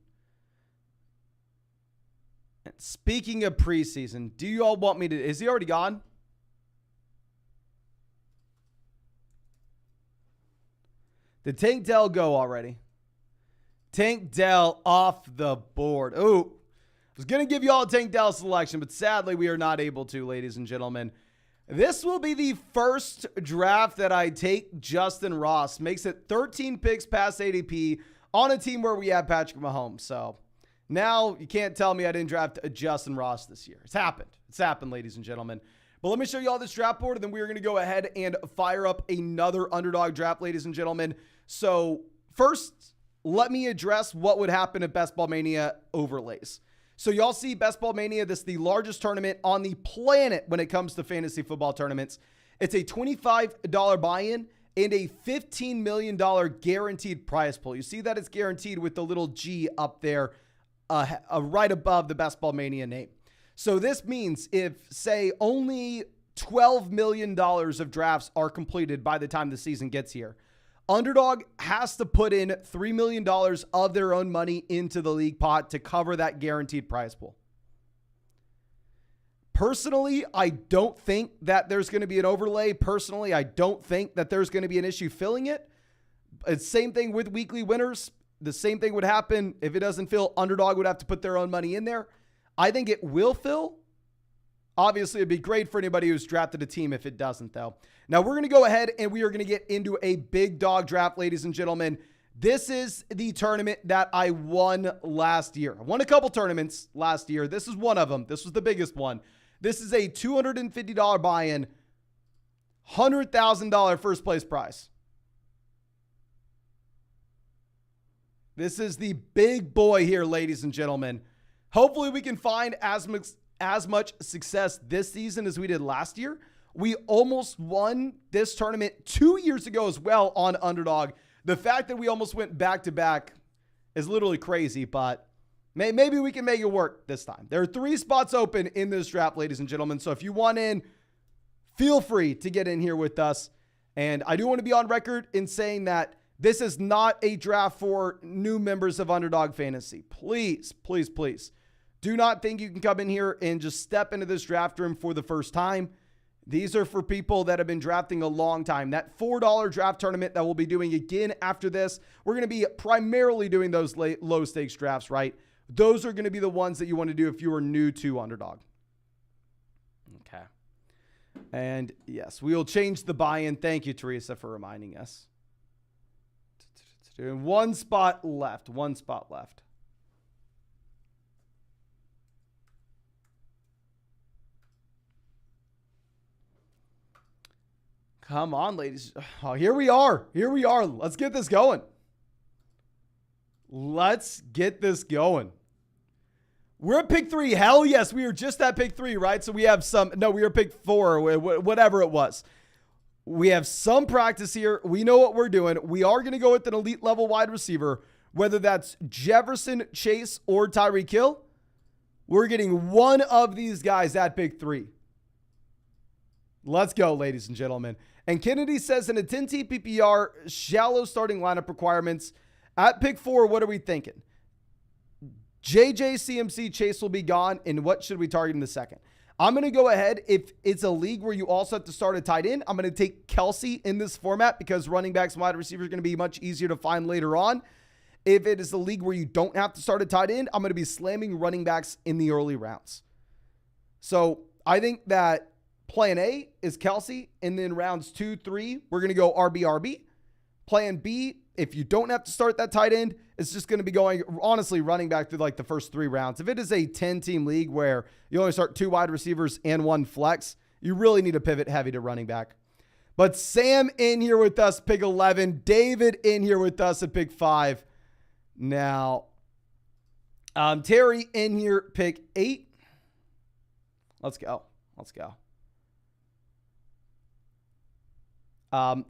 S1: And speaking of preseason, do you all want me to... Is he already gone? Did Tank Dell go already? Tank Dell off the board. Oh, I was going to give you all a Tank Dell selection, but sadly, we are not able to, ladies and gentlemen. This will be the first draft that I take Justin Ross. Makes it 13 picks past ADP on a team where we have Patrick Mahomes. So now you can't tell me I didn't draft a Justin Ross this year. It's happened. It's happened, ladies and gentlemen. But let me show you all this draft board, and then we're going to go ahead and fire up another Underdog draft, ladies and gentlemen. So first, let me address what would happen if Best Ball Mania overlays. So y'all see Best Ball Mania, this is the largest tournament on the planet when it comes to fantasy football tournaments. It's a $25 buy-in and a $15 million guaranteed prize pool. You see that it's guaranteed with the little G up there right above the Best Ball Mania name. So this means if, say, only $12 million of drafts are completed by the time the season gets here, Underdog has to put in $3 million of their own money into the league pot to cover that guaranteed prize pool. Personally, I don't think that there's going to be an overlay. Personally, I don't think that there's going to be an issue filling it. It's same thing with weekly winners. The same thing would happen if it doesn't fill. Underdog would have to put their own money in there. I think it will fill. Obviously, it'd be great for anybody who's drafted a team if it doesn't, though. Now, we're going to go ahead and we are going to get into a big dog draft, ladies and gentlemen. This is the tournament that I won last year. I won a couple tournaments last year. This is one of them. This was the biggest one. This is a $250 buy-in, $100,000 first place prize. This is the big boy here, ladies and gentlemen. Hopefully, we can find as much success this season as we did last year. We almost won this tournament 2 years ago as well on Underdog. The fact that we almost went back-to-back is literally crazy, but maybe we can make it work this time. There are 3 spots open in this draft, ladies and gentlemen. So if you want in, feel free to get in here with us. And I do want to be on record in saying that this is not a draft for new members of Underdog Fantasy. Please, please, please. Do not think you can come in here and just step into this draft room for the first time. These are for people that have been drafting a long time. That $4 draft tournament that we'll be doing again after this, we're going to be primarily doing those low stakes drafts, right? those are going to be the ones that you want to do if you are new to Underdog. Okay. And yes, we will change the buy-in. Thank you, Teresa, for reminding us. One spot left. One spot left. Come on, ladies. Oh, here we are. Here we are. Let's get this going. Let's get this going. We're at pick 3. Hell yes, we were just at pick 3, right? So we have we were pick 4, whatever it was. We have some practice here. We know what we're doing. We are going to go with an elite level wide receiver, whether that's Jefferson, Chase, or Tyreek Hill. We're getting one of these guys at pick 3. Let's go, ladies and gentlemen. And Kennedy says in a 10-team PPR, shallow starting lineup requirements. At pick 4, what are we thinking? JJ, CMC, Chase will be gone. And what should we target in the second? I'm going to go ahead. If it's a league where you also have to start a tight end, I'm going to take Kelsey in this format because running backs and wide receivers are going to be much easier to find later on. If it is a league where you don't have to start a tight end, I'm going to be slamming running backs in the early rounds. So I think that plan A is Kelsey, and then rounds 2, 3, we're going to go RB. Plan B, if you don't have to start that tight end, it's just going to be going, honestly, running back through like the first 3 rounds. If it is a 10-team league where you only start 2 wide receivers and 1 flex, you really need to pivot heavy to running back. But Sam in here with us, pick 11. David in here with us at pick 5. Now, Terry in here, pick 8. Let's go. Let's go.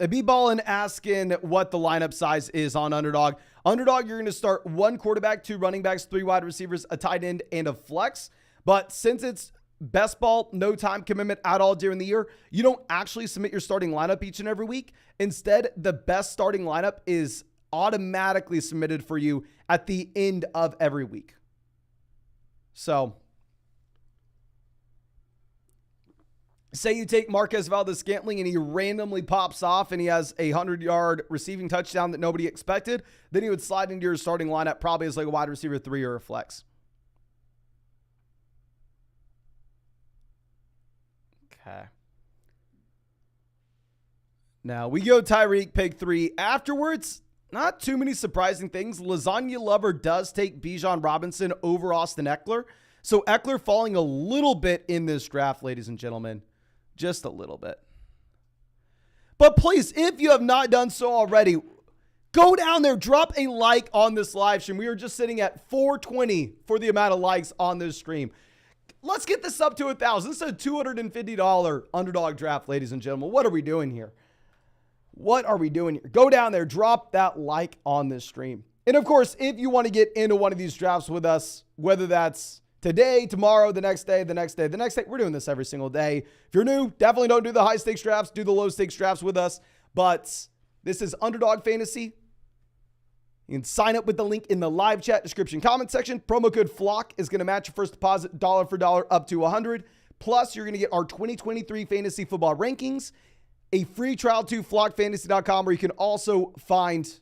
S1: B-Ballin asking what the lineup size is on Underdog. Underdog, you're going to start 1 quarterback, 2 running backs, 3 wide receivers, a tight end, and a flex. But since it's best ball, no time commitment at all during the year, you don't actually submit your starting lineup each and every week. Instead, the best starting lineup is automatically submitted for you at the end of every week. So, say you take Marquez Valdes-Scantling and he randomly pops off and he has a 100-yard receiving touchdown that nobody expected, then he would slide into your starting lineup probably as like a wide receiver 3 or a flex. Okay. Now we go Tyreek, pick 3. Afterwards, not too many surprising things. Lasagna Lover does take Bijan Robinson over Austin Eckler. So Eckler falling a little bit in this draft, ladies and gentlemen. Just a little bit. But please, if you have not done so already, go down there, drop a like on this live stream. We are just sitting at 420 for the amount of likes on this stream. Let's get this up to 1,000. This is a $250 Underdog draft, ladies and gentlemen. What are we doing here? What are we doing here? Go down there, drop that like on this stream. And of course, if you want to get into one of these drafts with us, whether that's today, tomorrow, the next day, we're doing this every single day. If you're new, definitely don't do the high stakes drafts, do the low stakes drafts with us. But this is Underdog Fantasy. You can sign up with the link in the live chat description comment section. Promo code FLOCK is going to match your first deposit dollar for dollar up to $100. Plus, you're going to get our 2023 fantasy football rankings, a free trial to flockfantasy.com, where you can also find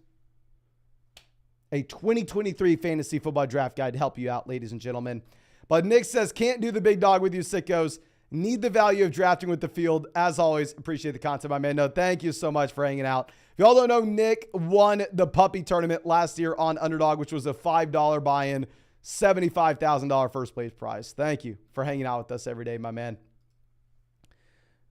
S1: a 2023 fantasy football draft guide to help you out, ladies and gentlemen. But Nick says, can't do the big dog with you sickos. Need the value of drafting with the field. As always, appreciate the content, my man. No, thank you so much for hanging out. If y'all don't know, Nick won the puppy tournament last year on Underdog, which was a $5 buy-in, $75,000 first place prize. Thank you for hanging out with us every day, my man.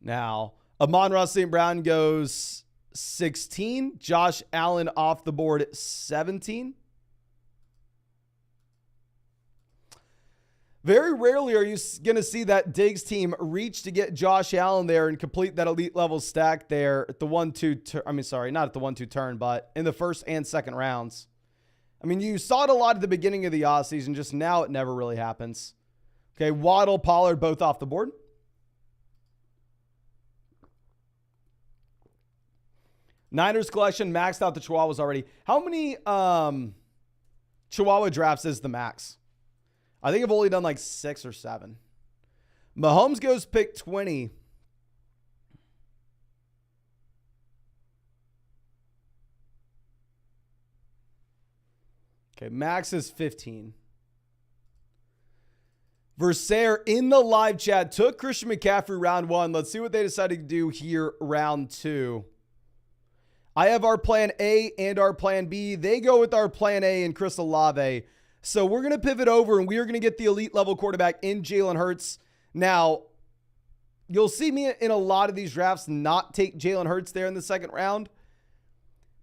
S1: Now, Amon-Ra St. Brown goes 16. Josh Allen off the board at 17. Very rarely are you going to see that Diggs team reach to get Josh Allen there and complete that elite level stack there at the 1-2 not at the 1-2 turn, but in the first and second rounds. I mean, you saw it a lot at the beginning of the offseason. Just now it never really happens. Okay, Waddle, Pollard, both off the board. Niners collection maxed out the Chihuahuas already. How many Chihuahua drafts is the max? I think I've only done like 6 or 7. Mahomes goes pick 20. Okay, max is 15. Versaire in the live chat took Christian McCaffrey round 1. Let's see what they decided to do here round 2. I have our plan A and our plan B. They go with our plan A and Chris Olave. So we're going to pivot over and we are going to get the elite level quarterback in Jalen Hurts. Now, you'll see me in a lot of these drafts not take Jalen Hurts there in the second round.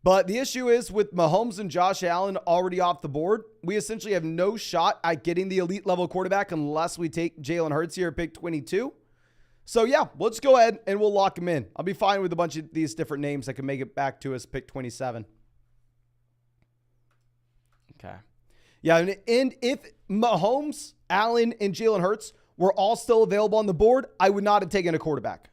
S1: But the issue is with Mahomes and Josh Allen already off the board, we essentially have no shot at getting the elite level quarterback unless we take Jalen Hurts here at pick 22. So yeah, let's go ahead and we'll lock him in. I'll be fine with a bunch of these different names that can make it back to us pick 27. Okay. Yeah, and if Mahomes, Allen, and Jalen Hurts were all still available on the board, I would not have taken a quarterback.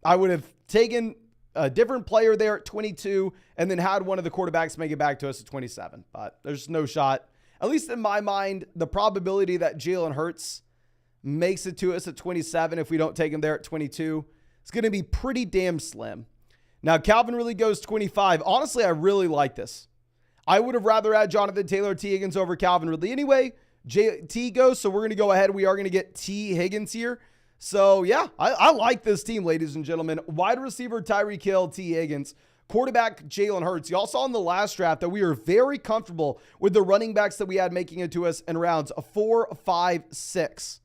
S1: I would have taken a different player there at 22 and then had one of the quarterbacks make it back to us at 27. But there's no shot. At least in my mind, the probability that Jalen Hurts makes it to us at 27 if we don't take him there at 22 is going to be pretty damn slim. Now, Calvin Ridley goes 25. Honestly, I really like this. I would have rather had Jonathan Taylor, T. Higgins over Calvin Ridley anyway. T goes, so we're going to go ahead. We are going to get T. Higgins here. So, yeah, I like this team, ladies and gentlemen. Wide receiver, Tyreek Hill, T. Higgins. Quarterback, Jalen Hurts. Y'all saw in the last draft that we were very comfortable with the running backs that we had making it to us in rounds 4, 5, 6.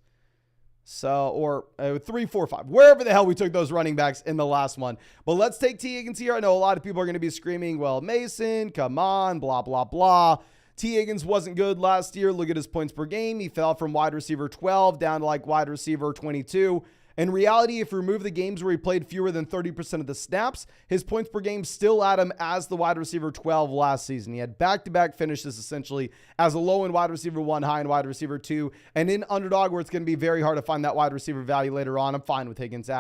S1: So, or 3, 4, 5, wherever the hell we took those running backs in the last one. But let's take T. Higgins here. I know a lot of people are going to be screaming, well, Mason, come on, blah, blah, blah. T. Higgins wasn't good last year. Look at his points per game. He fell from wide receiver 12 down to like wide receiver 22. In reality, if you remove the games where he played fewer than 30% of the snaps, his points per game still at him as the wide receiver 12 last season. He had back-to-back finishes essentially as a low in wide receiver 1, high in wide receiver 2. And in Underdog, where it's going to be very hard to find that wide receiver value later on, I'm fine with Higgins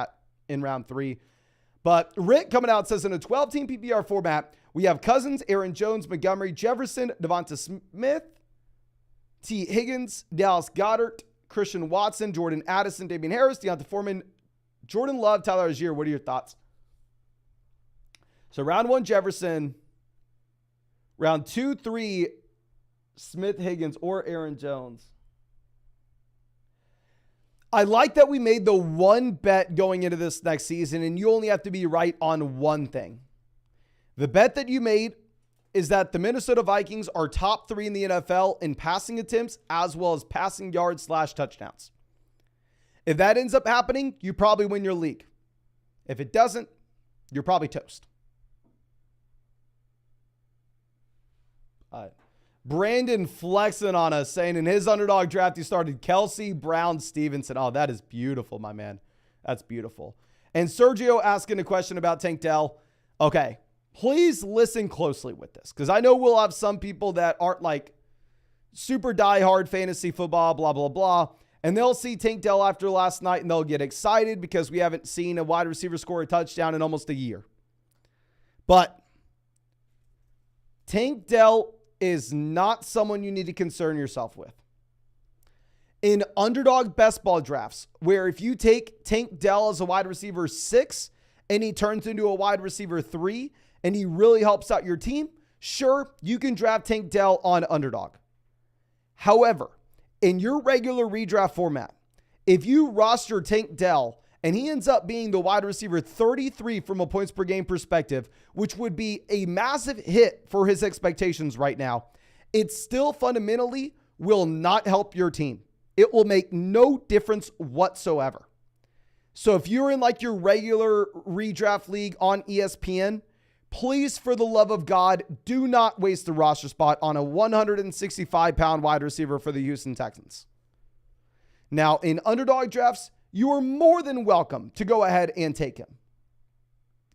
S1: in round 3. But Rick coming out says in a 12-team PPR format, we have Cousins, Aaron Jones, Montgomery, Jefferson, Devonta Smith, T. Higgins, Dallas Goedert, Christian Watson, Jordan Addison, Damian Harris, Deonta Foreman, Jordan Love, Tyler Algier. What are your thoughts? So round 1, Jefferson. Round 2, 3, Smith, Higgins, or Aaron Jones. I like that we made the one bet going into this next season, and you only have to be right on one thing. The bet that you made is that the Minnesota Vikings are top 3 in the NFL in passing attempts as well as passing yards / touchdowns. If that ends up happening, you probably win your league. If it doesn't, you're probably toast. Brandon flexing on us, saying in his underdog draft, he started Kelsey, Brown, Stevenson. Oh, that is beautiful, my man. That's beautiful. And Sergio asking a question about Tank Dell. Okay. Please listen closely with this, because I know we'll have some people that aren't like super diehard fantasy football, blah, blah, blah. And they'll see Tank Dell after last night and they'll get excited because we haven't seen a wide receiver score a touchdown in almost a year. But Tank Dell is not someone you need to concern yourself with. In Underdog best ball drafts, where if you take Tank Dell as a wide receiver 6 and he turns into a wide receiver 3, and he really helps out your team, sure, you can draft Tank Dell on Underdog. However, in your regular redraft format, if you roster Tank Dell and he ends up being the wide receiver 33 from a points per game perspective, which would be a massive hit for his expectations right now, it still fundamentally will not help your team. It will make no difference whatsoever. So if you're in like your regular redraft league on ESPN, please, for the love of God, do not waste the roster spot on a 165-pound wide receiver for the Houston Texans. Now, in Underdog drafts, you are more than welcome to go ahead and take him.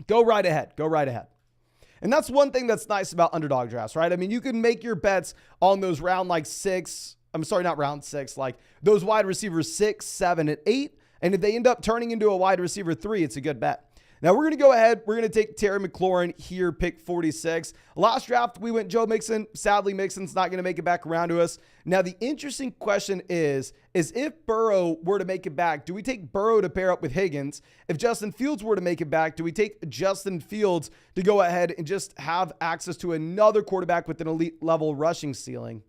S1: Go right ahead. Go right ahead. And that's one thing that's nice about Underdog drafts, right? I mean, you can make your bets on those round like 6. I'm sorry, not round 6, like those wide receivers 6, 7, and 8. And if they end up turning into a wide receiver 3, it's a good bet. Now we're going to go ahead. We're going to take Terry McLaurin here, pick 46. Last draft, we went Joe Mixon. Sadly, Mixon's not going to make it back around to us. Now, the interesting question is if Burrow were to make it back, do we take Burrow to pair up with Higgins? If Justin Fields were to make it back, do we take Justin Fields to go ahead and just have access to another quarterback with an elite level rushing ceiling?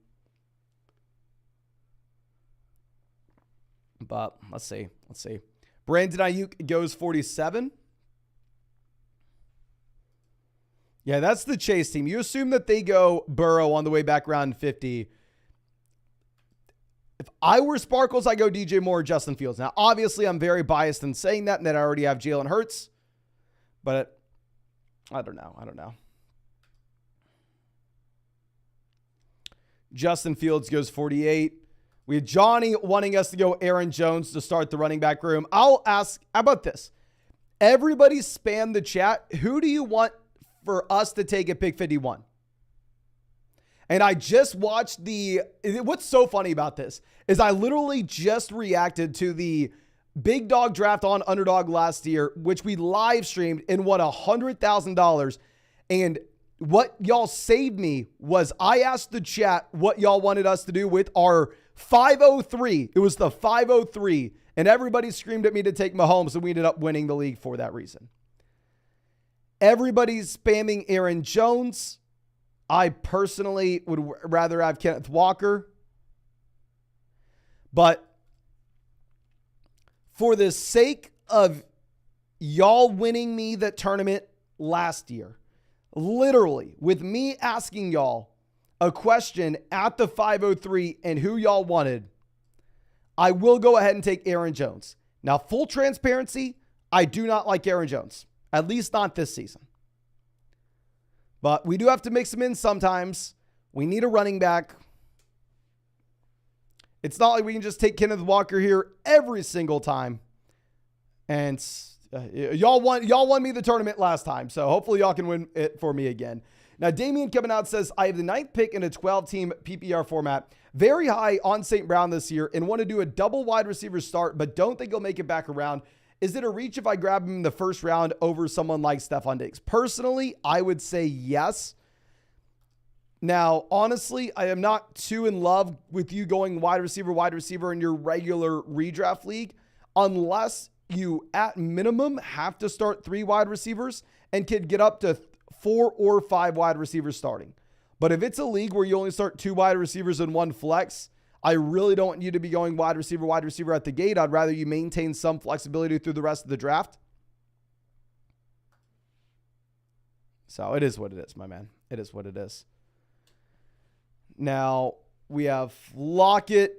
S1: But let's see. Brandon Ayuk goes 47. Yeah, that's the Chase team. You assume that they go Burrow on the way back around 50. If I were Sparkles, I go DJ Moore or Justin Fields. Now, obviously, I'm very biased in saying that, and that I already have Jalen Hurts. But I don't know. Justin Fields goes 48. We have Johnny wanting us to go Aaron Jones to start the running back room. I'll ask, how about this? Everybody spam the chat. Who do you want for us to take at pick 51? And I just watched what's so funny about this is I literally just reacted to the Big Dog draft on Underdog last year, which we live streamed and won $100,000. And what y'all saved me was I asked the chat what y'all wanted us to do with our 503. It was the 503. And everybody screamed at me to take Mahomes, and we ended up winning the league for that reason. Everybody's spamming Aaron Jones. I personally would rather have Kenneth Walker. But for the sake of y'all winning me the tournament last year, literally with me asking y'all a question at the 503 and who y'all wanted, I will go ahead and take Aaron Jones. Now, full transparency, I do not like Aaron Jones, at least not this season. But we do have to mix him in sometimes. We need a running back. It's not like we can just take Kenneth Walker here every single time. And y'all won me the tournament last time, so hopefully y'all can win it for me again. Now, Damian coming out says, I have the 9th pick in a 12-team PPR format. Very high on St. Brown this year and want to do a double wide receiver start, but don't think he'll make it back around. Is it a reach if I grab him in the first round over someone like Stephon Diggs? Personally, I would say yes. Now, honestly, I am not too in love with you going wide receiver in your regular redraft league, unless you, at minimum, have to start 3 wide receivers and could get up to 4 or 5 wide receivers starting. But if it's a league where you only start 2 wide receivers and 1 flex, I really don't want you to be going wide receiver at the gate. I'd rather you maintain some flexibility through the rest of the draft. So it is what it is, my man. It is what it is. Now we have Lockett,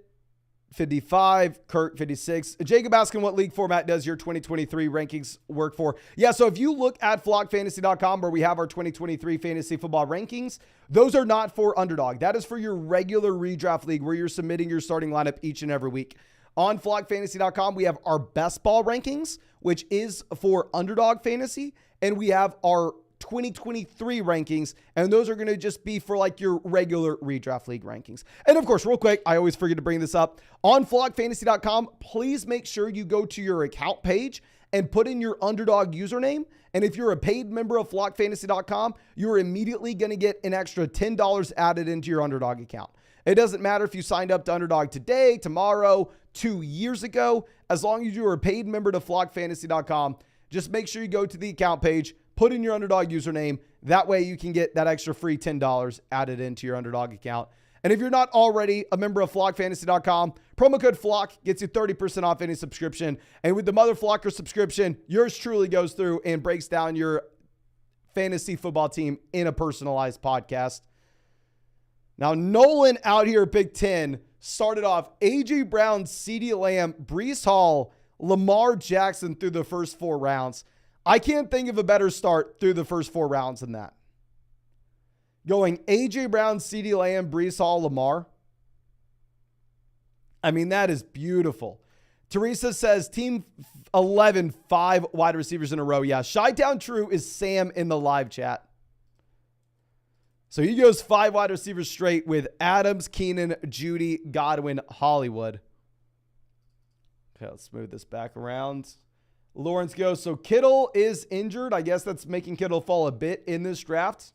S1: 55, Kirk, 56. Jacob asking what league format does your 2023 rankings work for? Yeah, so if you look at flockfantasy.com where we have our 2023 fantasy football rankings, those are not for Underdog. That is for your regular redraft league where you're submitting your starting lineup each and every week. On flockfantasy.com, we have our best ball rankings, which is for Underdog Fantasy, and we have our 2023 rankings, and those are going to just be for like your regular redraft league rankings. And of course, real quick, I always forget to bring this up. On flockfantasy.com, please make sure you go to your account page and put in your Underdog username. And if you're a paid member of flockfantasy.com, you're immediately going to get an extra $10 added into your Underdog account. It doesn't matter if you signed up to Underdog today, tomorrow, 2 years ago, as long as you are a paid member to flockfantasy.com, just make sure you go to the account page, put in your Underdog username. That way you can get that extra free $10 added into your Underdog account. And if you're not already a member of flockfantasy.com, promo code FLOCK gets you 30% off any subscription. And with the Mother Flocker subscription, yours truly goes through and breaks down your fantasy football team in a personalized podcast. Now, Nolan out here at Big Ten started off A.J. Brown, CeeDee Lamb, Breece Hall, Lamar Jackson through the first 4 rounds. I can't think of a better start through the first 4 rounds than that. Going A.J. Brown, CeeDee Lamb, Breece Hall, Lamar. I mean, that is beautiful. Teresa says, Team 11, 5 wide receivers in a row. Yeah, Chi-Town True is Sam in the live chat. So he goes 5 wide receivers straight with Adams, Keenan, Judy, Godwin, Hollywood. Okay, let's move this back around. Lawrence goes, so Kittle is injured. I guess that's making Kittle fall a bit in this draft.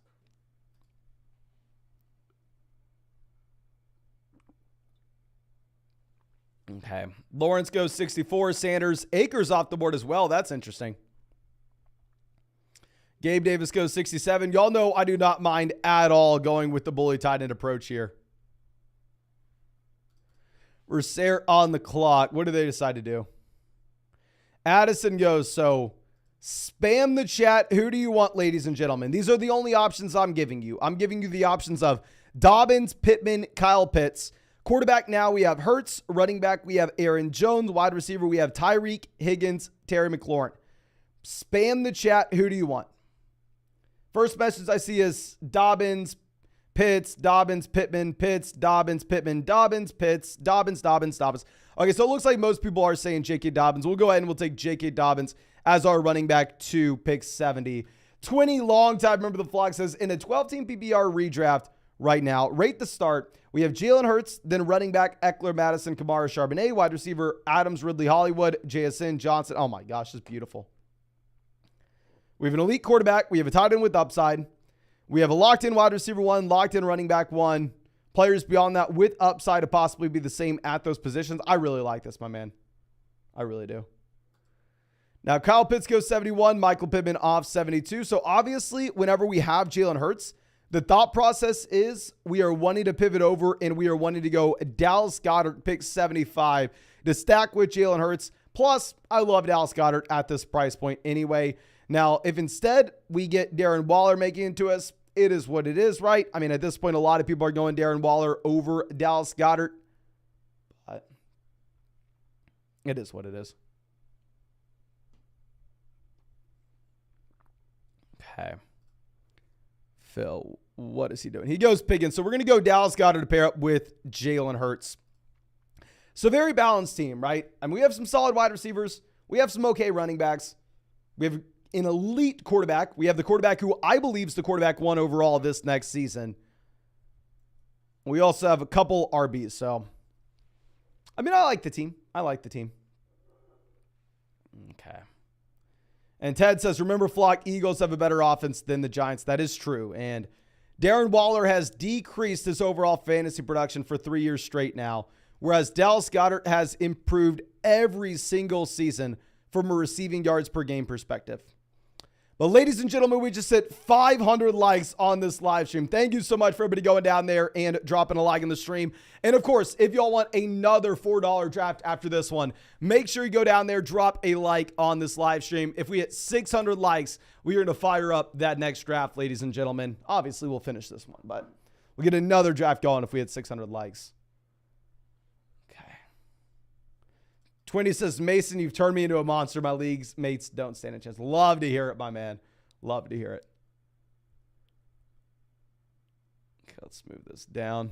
S1: Okay. Lawrence goes 64. Sanders. Akers off the board as well. That's interesting. Gabe Davis goes 67. Y'all know I do not mind at all going with the bully tight end approach here. We're on the clock. What do they decide to do? Addison goes, so spam the chat. Who do you want, ladies and gentlemen? These are the only options I'm giving you. I'm giving you the options of Dobbins, Pittman, Kyle Pitts. Quarterback now we have Hurts. Running back we have Aaron Jones. Wide receiver we have Tyreek, Higgins, Terry McLaurin. Spam the chat. Who do you want? First message I see is Dobbins, Pitts, Dobbins, Pittman, Pitts, Dobbins, Pittman, Dobbins, Pitts, Dobbins, Dobbins, Dobbins. Okay, so it looks like most people are saying J.K. Dobbins. We'll go ahead and we'll take J.K. Dobbins as our running back to pick 70. 20 long time. Remember the flock says in a 12-team PPR redraft right now, rate the start. We have Jalen Hurts, then running back Eckler, Madison, Kamara, Charbonnet, wide receiver Adams, Ridley, Hollywood, JSN, Johnson. Oh my gosh, this is beautiful. We have an elite quarterback. We have a tight end with upside. We have a locked-in wide receiver 1, locked-in running back 1. Players beyond that with upside to possibly be the same at those positions. I really like this, my man. I really do. Now, Kyle Pitts goes 71. Michael Pittman off 72. So, obviously, whenever we have Jalen Hurts, the thought process is we are wanting to pivot over and we are wanting to go Dallas Goedert pick 75 to stack with Jalen Hurts. Plus, I love Dallas Goedert at this price point anyway. Now, if instead we get Darren Waller making it to us, it is what it is, right? I mean, at this point, a lot of people are going Darren Waller over Dallas Goedert. But it is what it is. Okay. Phil, what is he doing? He goes Piggins. So we're going to go Dallas Goedert to pair up with Jalen Hurts. So very balanced team, right? I mean, we have some solid wide receivers. We have some okay running backs. We have an elite quarterback. We have the quarterback who I believe is the quarterback 1 overall this next season. We also have a couple RBs. So, I mean, I like the team. Okay. And Ted says, remember, Flock, Eagles have a better offense than the Giants. That is true. And Darren Waller has decreased his overall fantasy production for 3 years straight now, whereas Dallas Goedert has improved every single season from a receiving yards per game perspective. But ladies and gentlemen, we just hit 500 likes on this live stream. Thank you so much for everybody going down there and dropping a like in the stream. And of course, if y'all want another $4 draft after this one, make sure you go down there, drop a like on this live stream. If we hit 600 likes, we are going to fire up that next draft, ladies and gentlemen. Obviously, we'll finish this one, but we'll get another draft going if we hit 600 likes. 20 says, Mason, you've turned me into a monster. My league's mates don't stand a chance. Love to hear it, my man. Love to hear it. Okay, let's move this down.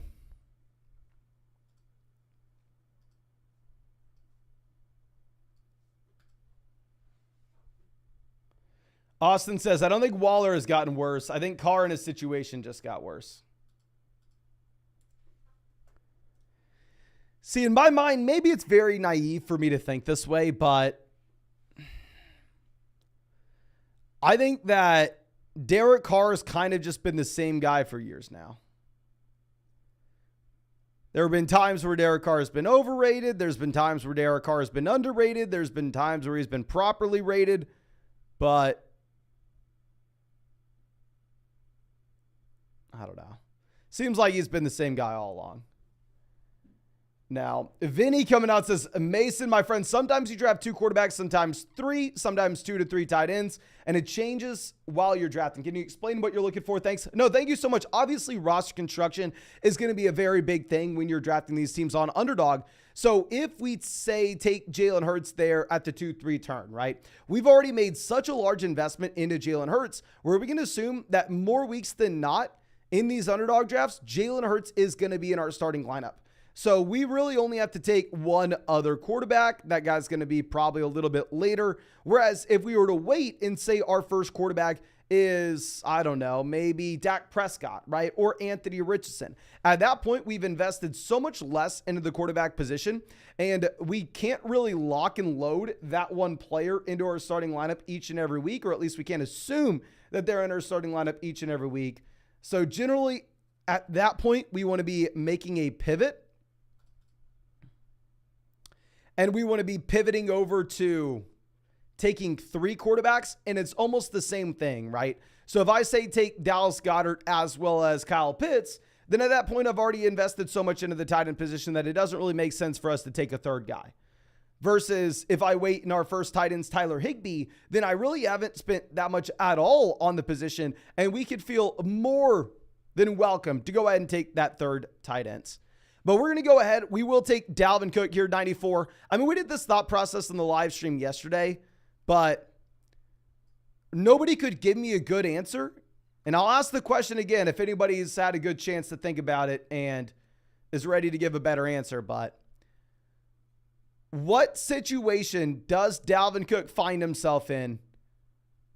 S1: Austin says, I don't think Waller has gotten worse. I think Carr in his situation just got worse. See, in my mind, maybe it's very naive for me to think this way, but I think that Derek Carr has kind of just been the same guy for years now. There have been times where Derek Carr has been overrated. There's been times where Derek Carr has been underrated. There's been times where he's been properly rated, but I don't know. Seems like he's been the same guy all along. Now, Vinny coming out says, Mason, my friend, sometimes you draft 2 quarterbacks, sometimes 3, sometimes 2 to 3 tight ends, and it changes while you're drafting. Can you explain what you're looking for? Thanks. No, thank you so much. Obviously, roster construction is going to be a very big thing when you're drafting these teams on Underdog. So if we say take Jalen Hurts there at the 2-3 turn, right? We've already made such a large investment into Jalen Hurts, where we can assume that more weeks than not in these Underdog drafts, Jalen Hurts is going to be in our starting lineup. So we really only have to take one other quarterback. That guy's going to be probably a little bit later. Whereas if we were to wait and say our first quarterback is, I don't know, maybe Dak Prescott, right? Or Anthony Richardson. At that point, we've invested so much less into the quarterback position, and we can't really lock and load that one player into our starting lineup each and every week, or at least we can't assume that they're in our starting lineup each and every week. So generally, at that point, we want to be making a pivot. And we want to be pivoting over to taking 3 quarterbacks, and it's almost the same thing, right? So if I say take Dallas Goedert as well as Kyle Pitts, then at that point, I've already invested so much into the tight end position that it doesn't really make sense for us to take a third guy. Versus if I wait in our first tight ends, Tyler Higbee, then I really haven't spent that much at all on the position, and we could feel more than welcome to go ahead and take that third tight ends. But we're going to go ahead. We will take Dalvin Cook here, 94. I mean, we did this thought process in the live stream yesterday, but nobody could give me a good answer. And I'll ask the question again if anybody's had a good chance to think about it and is ready to give a better answer. But what situation does Dalvin Cook find himself in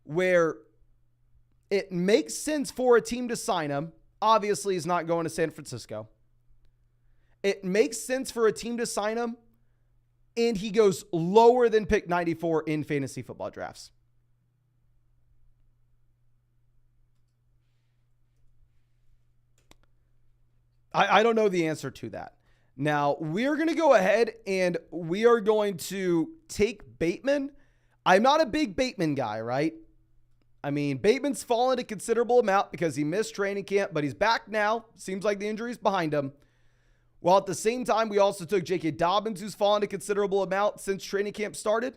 S1: where it makes sense for a team to sign him? Obviously, he's not going to San Francisco. It makes sense for a team to sign him, and he goes lower than pick 94 in fantasy football drafts. I don't know the answer to that. Now, we're going to go ahead and we are going to take Bateman. I'm not a big Bateman guy, right? I mean, Bateman's fallen a considerable amount because he missed training camp, but he's back now. Seems like the injury's behind him. While at the same time, we also took J.K. Dobbins, who's fallen a considerable amount since training camp started.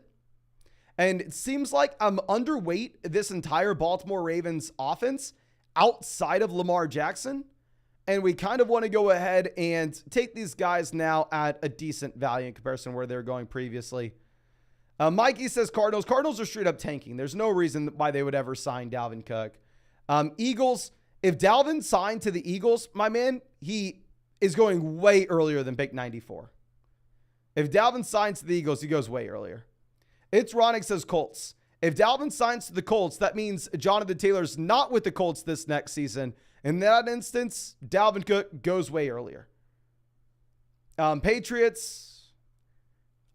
S1: And it seems like I'm underweight this entire Baltimore Ravens offense outside of Lamar Jackson. And we kind of want to go ahead and take these guys now at a decent value in comparison to where they were going previously. Mikey says Cardinals. Cardinals are straight up tanking. There's no reason why they would ever sign Dalvin Cook. Eagles, if Dalvin signed to the Eagles, my man, he is going way earlier than pick 94. If Dalvin signs to the Eagles, he goes way earlier. It's Ronick says Colts. If Dalvin signs to the Colts, that means Jonathan Taylor's not with the Colts this next season. In that instance, Dalvin Cook goes way earlier. Patriots,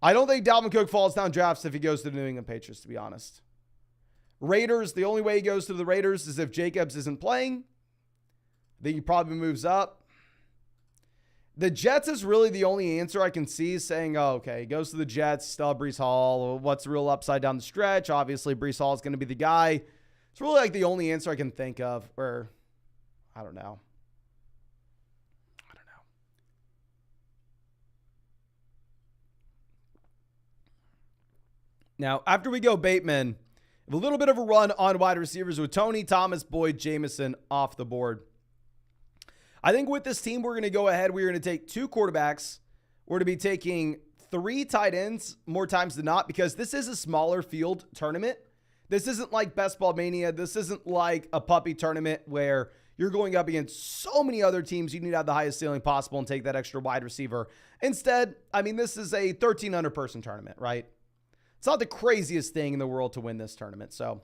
S1: I don't think Dalvin Cook falls down drafts if he goes to the New England Patriots, to be honest. Raiders, the only way he goes to the Raiders is if Jacobs isn't playing. I think he probably moves up. The Jets is really the only answer I can see saying, oh, okay, he goes to the Jets, still have Breece Hall. What's the real upside down the stretch? Obviously, Breece Hall is going to be the guy. It's really like the only answer I can think of where, I don't know. Now, after we go Bateman, a little bit of a run on wide receivers with Tony, Thomas, Boyd, Jameson off the board. I think with this team, we're going to go ahead. We're going to take 2 quarterbacks. We're going to be taking 3 tight ends more times than not because this is a smaller field tournament. This isn't like Best Ball Mania. This isn't like a puppy tournament where you're going up against so many other teams. You need to have the highest ceiling possible and take that extra wide receiver. Instead, I mean, this is a 1,300 person tournament, right? It's not the craziest thing in the world to win this tournament. So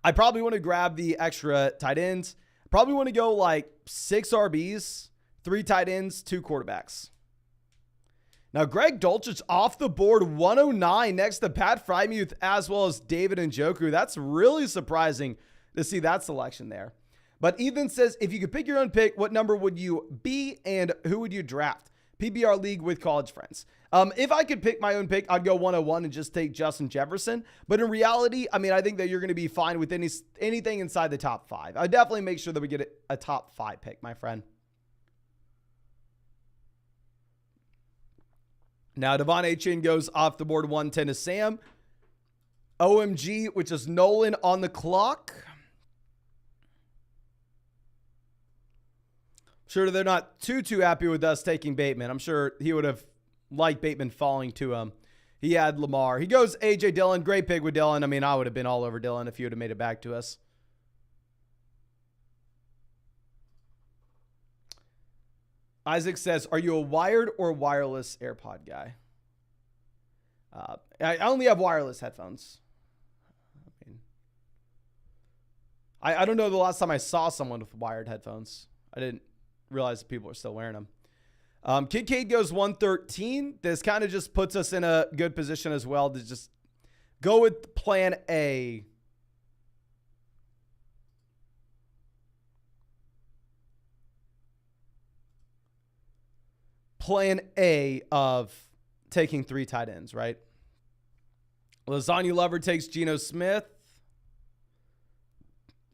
S1: I probably want to grab the extra tight ends. Probably want to go like 6 RBs, 3 tight ends, 2 quarterbacks. Now, Greg Dulcich off the board, 109 next to Pat Frymuth as well as David Njoku. That's really surprising to see that selection there. But Ethan says, if you could pick your own pick, what number would you be and who would you draft? PBR league with college friends. If I could pick my own pick, I'd go 101 and just take Justin Jefferson. But in reality, I mean, I think that you're going to be fine with anything inside the top 5. I'd definitely make sure that we get a top 5 pick, my friend. Now, Devon Achane goes off the board 110 to Sam. OMG, which is Nolan on the clock. Sure, they're not too happy with us taking Bateman. I'm sure he would have liked Bateman falling to him. He had Lamar. He goes A.J. Dillon. Great pick with Dillon. I mean, I would have been all over Dillon if he would have made it back to us. Isaac says, are you a wired or wireless AirPod guy? I only have wireless headphones. I don't know the last time I saw someone with wired headphones. I didn't realize that people are still wearing them. Kincaid goes 113. This kind of just puts us in a good position as well to just go with plan A. Plan A of taking 3 tight ends, right? Lasagna Lover takes Geno Smith.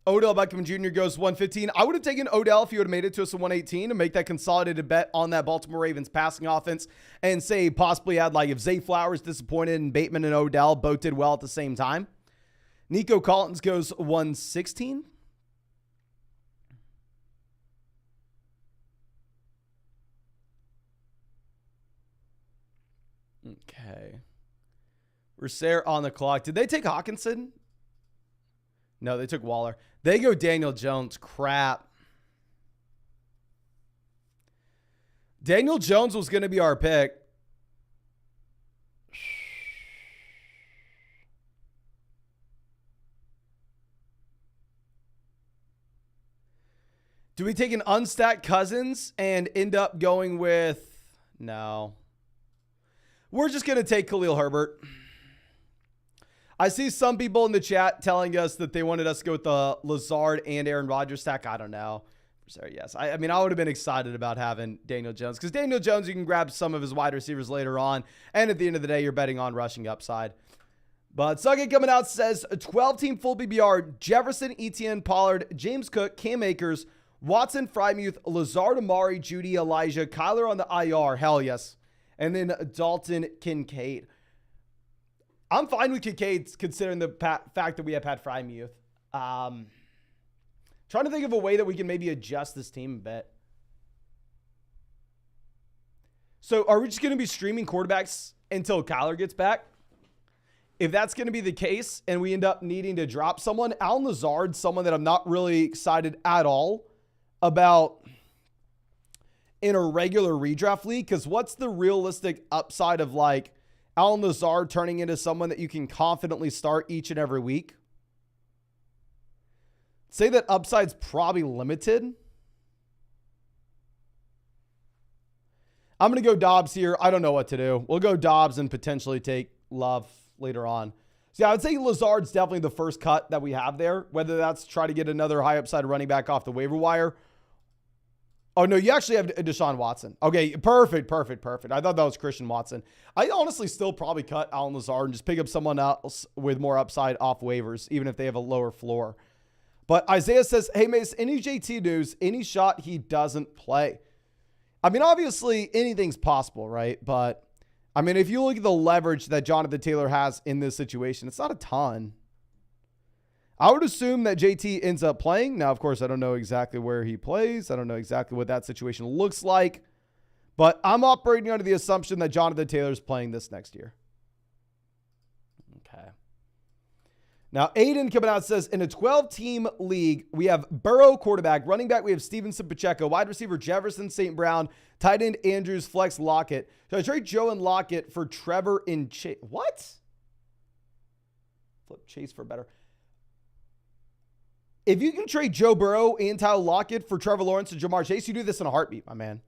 S1: Odell Beckham Jr. goes 115. I would have taken Odell if you would have made it to us at 118 and make that consolidated bet on that Baltimore Ravens passing offense and say possibly had like if Zay Flowers disappointed and Bateman and Odell both did well at the same time. Nico Collins goes 116. Okay. Rosaire on the clock. Did they take Hawkinson? No, they took Waller. They go Daniel Jones. Crap. Daniel Jones was going to be our pick. Do we take an unstacked Cousins and end up going with... No. We're just going to take Khalil Herbert. I see some people in the chat telling us that they wanted us to go with the Lazard and Aaron Rodgers stack. I don't know. Sorry, yes. I mean, I would have been excited about having Daniel Jones because Daniel Jones, you can grab some of his wide receivers later on. And at the end of the day, you're betting on rushing upside. But Suggett coming out says a 12-team full PBR, Jefferson, Etienne, Pollard, James Cook, Cam Akers, Watson, Frymuth, Lazard, Amari, Judy, Elijah, Kyler on the IR. Hell yes. And then Dalton Kincaid. I'm fine with Kincaid considering the fact that we have Pat Frymuth. Trying to think of a way that we can maybe adjust this team a bit. So are we just going to be streaming quarterbacks until Kyler gets back? If that's going to be the case and we end up needing to drop someone, Allen Lazard, someone that I'm not really excited at all about in a regular redraft league, because what's the realistic upside of like Allen Lazard turning into someone that you can confidently start each and every week? Say that upside's probably limited. I'm going to go Dobbs here. I don't know what to do. We'll go Dobbs and potentially take Love later on. So yeah, I would say Lazard's definitely the first cut that we have there, whether that's try to get another high upside running back off the waiver wire. Oh, no, you actually have Deshaun Watson. Okay, perfect. I thought that was Christian Watson. I honestly still probably cut Allen Lazard and just pick up someone else with more upside off waivers, even if they have a lower floor. But Isaiah says, hey, Mace, any JT news, any shot he doesn't play? I mean, obviously, anything's possible, right? But, I mean, if you look at the leverage that Jonathan Taylor has in this situation, it's not a ton. I would assume that JT ends up playing. Now, of course, I don't know exactly where he plays. I don't know exactly what that situation looks like. But I'm operating under the assumption that Jonathan Taylor's playing this next year. Okay. Now, Aiden coming out says, in a 12-team league, we have Burrow, quarterback. Running back, we have Stevenson, Pacheco. Wide receiver, Jefferson, St. Brown. Tight end, Andrews, flex, Lockett. Should I trade Joe and Lockett for Trevor and Chase? What? Flip Chase for better. If you can trade Joe Burrow and Tyler Lockett for Trevor Lawrence and Jamar Chase, you do this in a heartbeat, my man.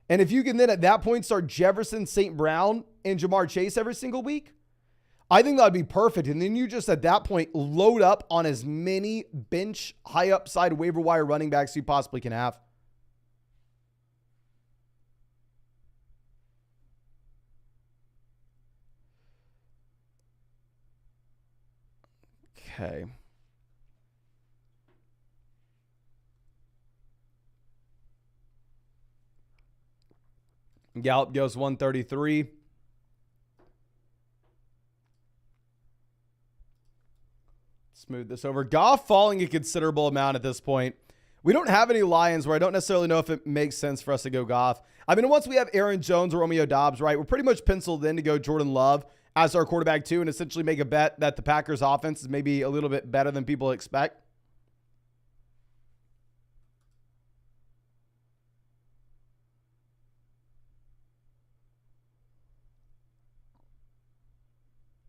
S1: And if you can then at that point start Jefferson, St. Brown, and Jamar Chase every single week, I think that would be perfect. And then you just at that point load up on as many bench, high upside waiver wire running backs you possibly can have. Okay. Gallup goes 133. Smooth this over. Goff falling a considerable amount at this point. We don't have any Lions where I don't necessarily know if it makes sense for us to go Goff. I mean, once we have Aaron Jones or Romeo Doubs, right, we're pretty much penciled in to go Jordan Love as our quarterback too and essentially make a bet that the Packers offense is maybe a little bit better than people expect.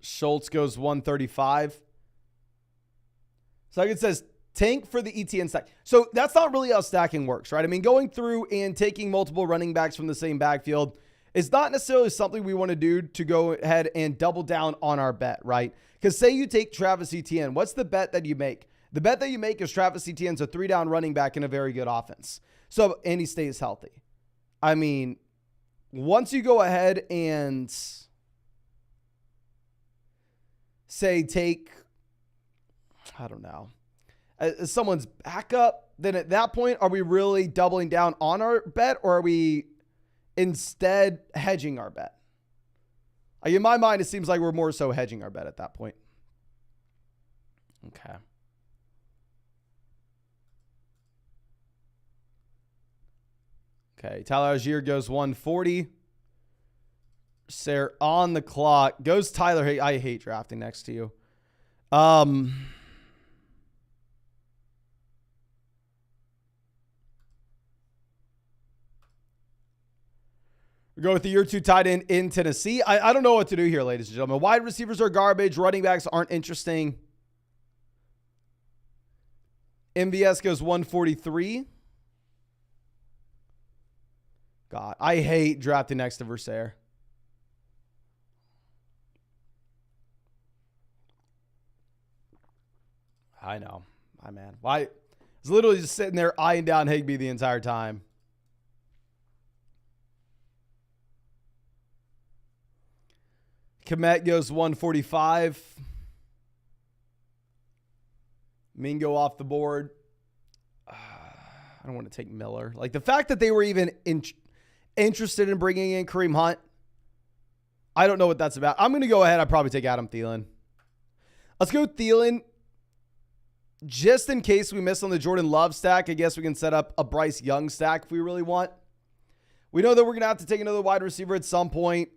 S1: Schultz goes 135. So like it says, tank for the ETN stack. So that's not really how stacking works, right? I mean, going through and taking multiple running backs from the same backfield is not necessarily something we want to do to go ahead and double down on our bet, right? Because say you take Travis Etienne, what's the bet that you make? The bet that you make is Travis Etienne's a 3-down running back in a very good offense. So, and he stays healthy. I mean, once you go ahead and say take, I don't know. as someone's backup, then at that point, are we really doubling down on our bet, or are we instead hedging our bet? Like in my mind, it seems like we're more so hedging our bet at that point. Okay. Okay, Tyler Algier goes 140. Sarah on the clock. Goes Tyler. Hey, I hate drafting next to you. We go with the year 2 tight end in Tennessee. I don't know what to do here, ladies and gentlemen. Wide receivers are garbage. Running backs aren't interesting. MVS goes 143. God, I hate drafting next to Versailles. I know. My man. Why? I was literally just sitting there eyeing down Higbee the entire time. Komet goes 145. Mingo off the board. I don't want to take Miller. Like the fact that they were even interested in bringing in Kareem Hunt, I don't know what that's about. I'm going to go ahead. I'd probably take Adam Thielen. Let's go Thielen. Just in case we miss on the Jordan Love stack, I guess we can set up a Bryce Young stack if we really want. We know that we're going to have to take another wide receiver at some point.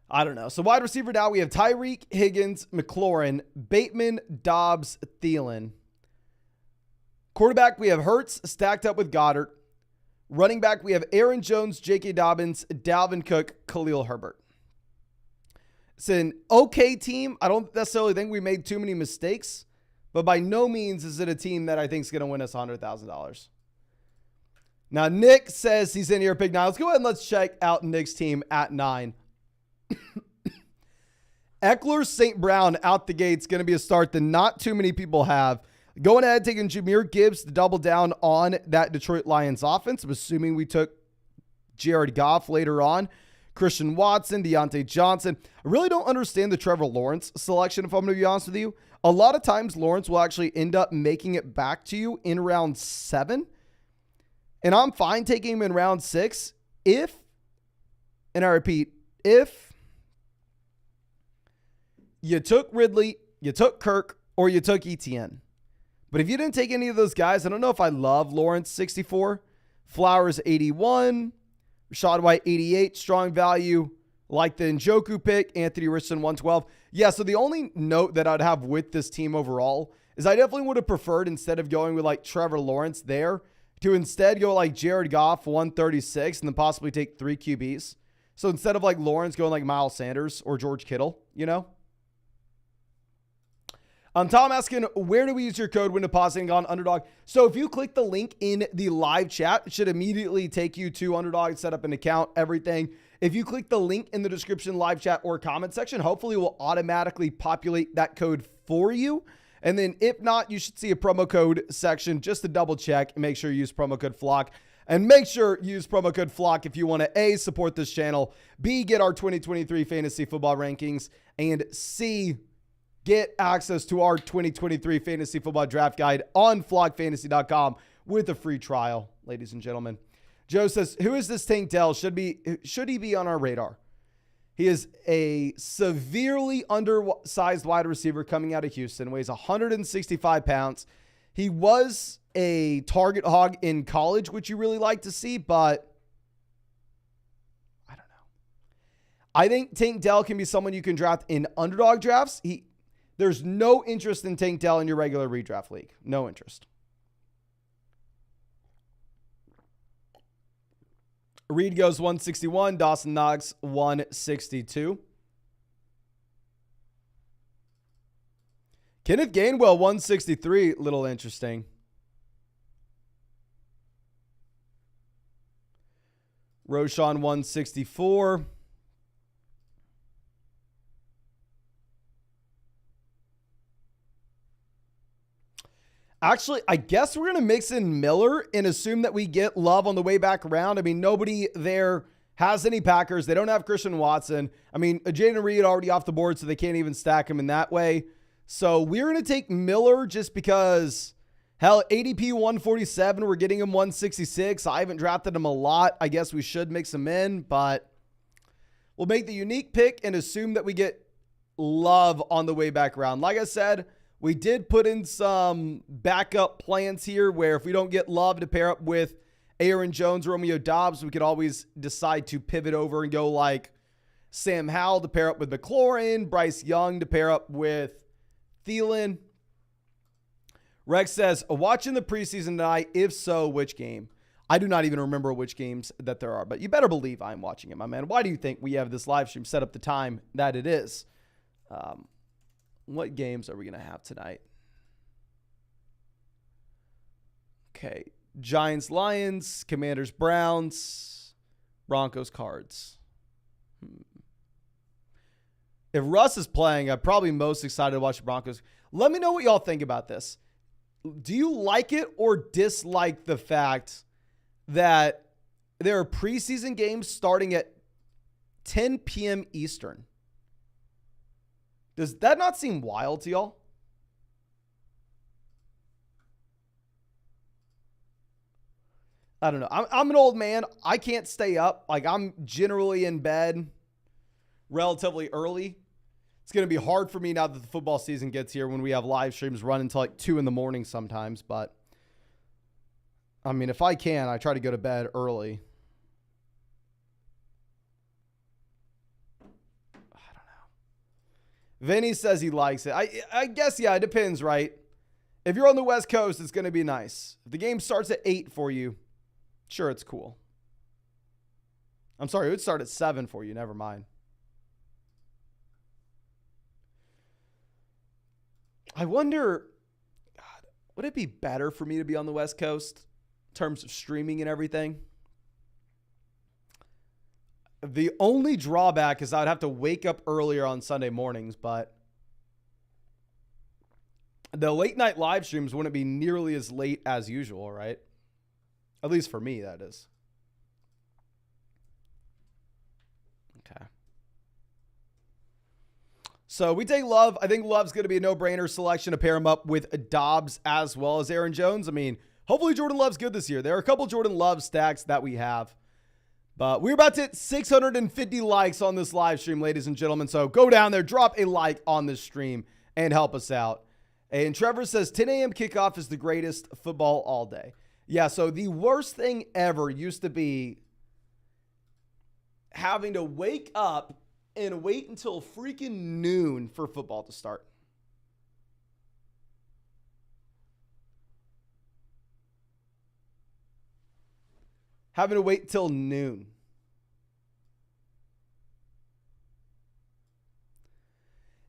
S1: I don't know. So wide receiver now, we have Tyreek, Higgins, McLaurin, Bateman, Dobbs, Thielen. Quarterback, we have Hurts stacked up with Goddard. Running back, we have Aaron Jones, J.K. Dobbins, Dalvin Cook, Khalil Herbert. It's an okay team. I don't necessarily think we made too many mistakes, but by no means is it a team that I think is going to win us $100,000. Now, Nick says he's in here, pick 9. Let's go ahead and let's check out Nick's team at 9. Eckler, St. Brown out the gate's going to be a start that not too many people have. Going ahead, taking Jahmyr Gibbs to double down on that Detroit Lions offense. I'm assuming we took Jared Goff later on. Christian Watson, Deontay Johnson. I really don't understand the Trevor Lawrence selection, if I'm going to be honest with you. A lot of times, Lawrence will actually end up making it back to you in round 7. And I'm fine taking him in round 6 if, and I repeat, if you took Ridley, you took Kirk, or you took Etienne. But if you didn't take any of those guys, I don't know if I love Lawrence 64, Flowers 81, Rashad White 88, strong value, like the Njoku pick, Anthony Richardson 112. Yeah, so the only note that I'd have with this team overall is I definitely would have preferred, instead of going with like Trevor Lawrence there, to instead go like Jared Goff 136 and then possibly take 3 QBs. So instead of like Lawrence, going like Miles Sanders or George Kittle, you know? Tom asking, where do we use your code when depositing on Underdog? So if you click the link in the live chat, it should immediately take you to Underdog, set up an account, everything. If you click the link in the description, live chat, or comment section, hopefully it will automatically populate that code for you. And then if not, you should see a promo code section just to double check and make sure you use promo code FLOCK. And make sure you use promo code FLOCK if you want to A, support this channel, B, get our 2023 fantasy football rankings, and C, get access to our 2023 fantasy football draft guide on flockfantasy.com with a free trial, ladies and gentlemen. Joe says, who is this Tank Dell? Should he be on our radar? He is a severely undersized wide receiver coming out of Houston, weighs 165 pounds. He was a target hog in college, which you really like to see, but I don't know. I think Tank Dell can be someone you can draft in underdog drafts. There's no interest in Tank Dell in your regular redraft league. No interest. Reed goes 161. Dawson Knox 162. Kenneth Gainwell 163. Little interesting. Roshan 164. Actually, I guess we're going to mix in Miller and assume that we get Love on the way back around. I mean, nobody there has any Packers. They don't have Christian Watson. I mean, Jaden Reed already off the board, so they can't even stack him in that way. So we're going to take Miller just because, hell, ADP 147, we're getting him 166. I haven't drafted him a lot. I guess we should mix him in, but we'll make the unique pick and assume that we get Love on the way back around. Like I said, we did put in some backup plans here where if we don't get Love to pair up with Aaron Jones, Romeo Doubs, we could always decide to pivot over and go like Sam Howell to pair up with McLaurin, Bryce Young to pair up with Thielen. Rex says, watching the preseason tonight? If so, which game? I do not even remember which games that there are, but you better believe I'm watching it, my man. Why do you think we have this live stream set up the time that it is? What games are we going to have tonight? Okay. Giants, Lions, Commanders, Browns, Broncos, Cards. If Russ is playing, I'm probably most excited to watch the Broncos. Let me know what y'all think about this. Do you like it or dislike the fact that there are preseason games starting at 10 p.m. Eastern? Does that not seem wild to y'all? I don't know. I'm an old man. I can't stay up. Like, I'm generally in bed relatively early. It's going to be hard for me now that the football season gets here when we have live streams run until like 2 in the morning sometimes. But, I mean, if I can, I try to go to bed early. Vinny says he likes it. I guess, yeah, it depends, right? If you're on the West Coast, it's going to be nice. If the game starts at 8 for you, sure, it's cool. I'm sorry, it would start at 7 for you. Never mind. I wonder, God, would it be better for me to be on the West Coast in terms of streaming and everything? The only drawback is I'd have to wake up earlier on Sunday mornings, but the late night live streams wouldn't be nearly as late as usual, right? At least for me, that is. Okay. So we take Love. I think Love's going to be a no-brainer selection to pair him up with Dobbs as well as Aaron Jones. I mean, hopefully Jordan Love's good this year. There are a couple Jordan Love stacks that we have. But we're about to hit 650 likes on this live stream, ladies and gentlemen. So go down there, drop a like on this stream, and help us out. And Trevor says 10 a.m. kickoff is the greatest football all day. Yeah, so the worst thing ever used to be having to wake up and wait until freaking noon for football to start. Having to wait till noon.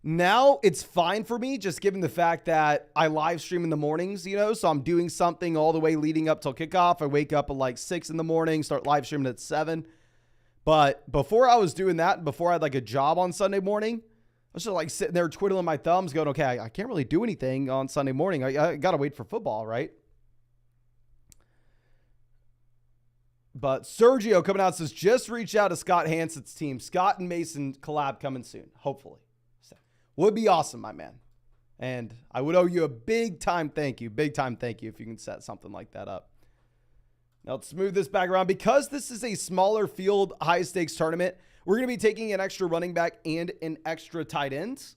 S1: Now it's fine for me, just given the fact that I live stream in the mornings, you know, so I'm doing something all the way leading up till kickoff. I wake up at like 6 in the morning, start live streaming at 7. But before I was doing that, before I had like a job on Sunday morning, I was just like sitting there twiddling my thumbs going, okay, I can't really do anything on Sunday morning. I got to wait for football, right? But Sergio coming out says, just reach out to Scott Hansen's team. Scott and Mason collab coming soon, hopefully. So, would be awesome, my man. And I would owe you a big time thank you if you can set something like that up. Now let's move this back around. Because this is a smaller field, high stakes tournament, we're going to be taking an extra running back and an extra tight end.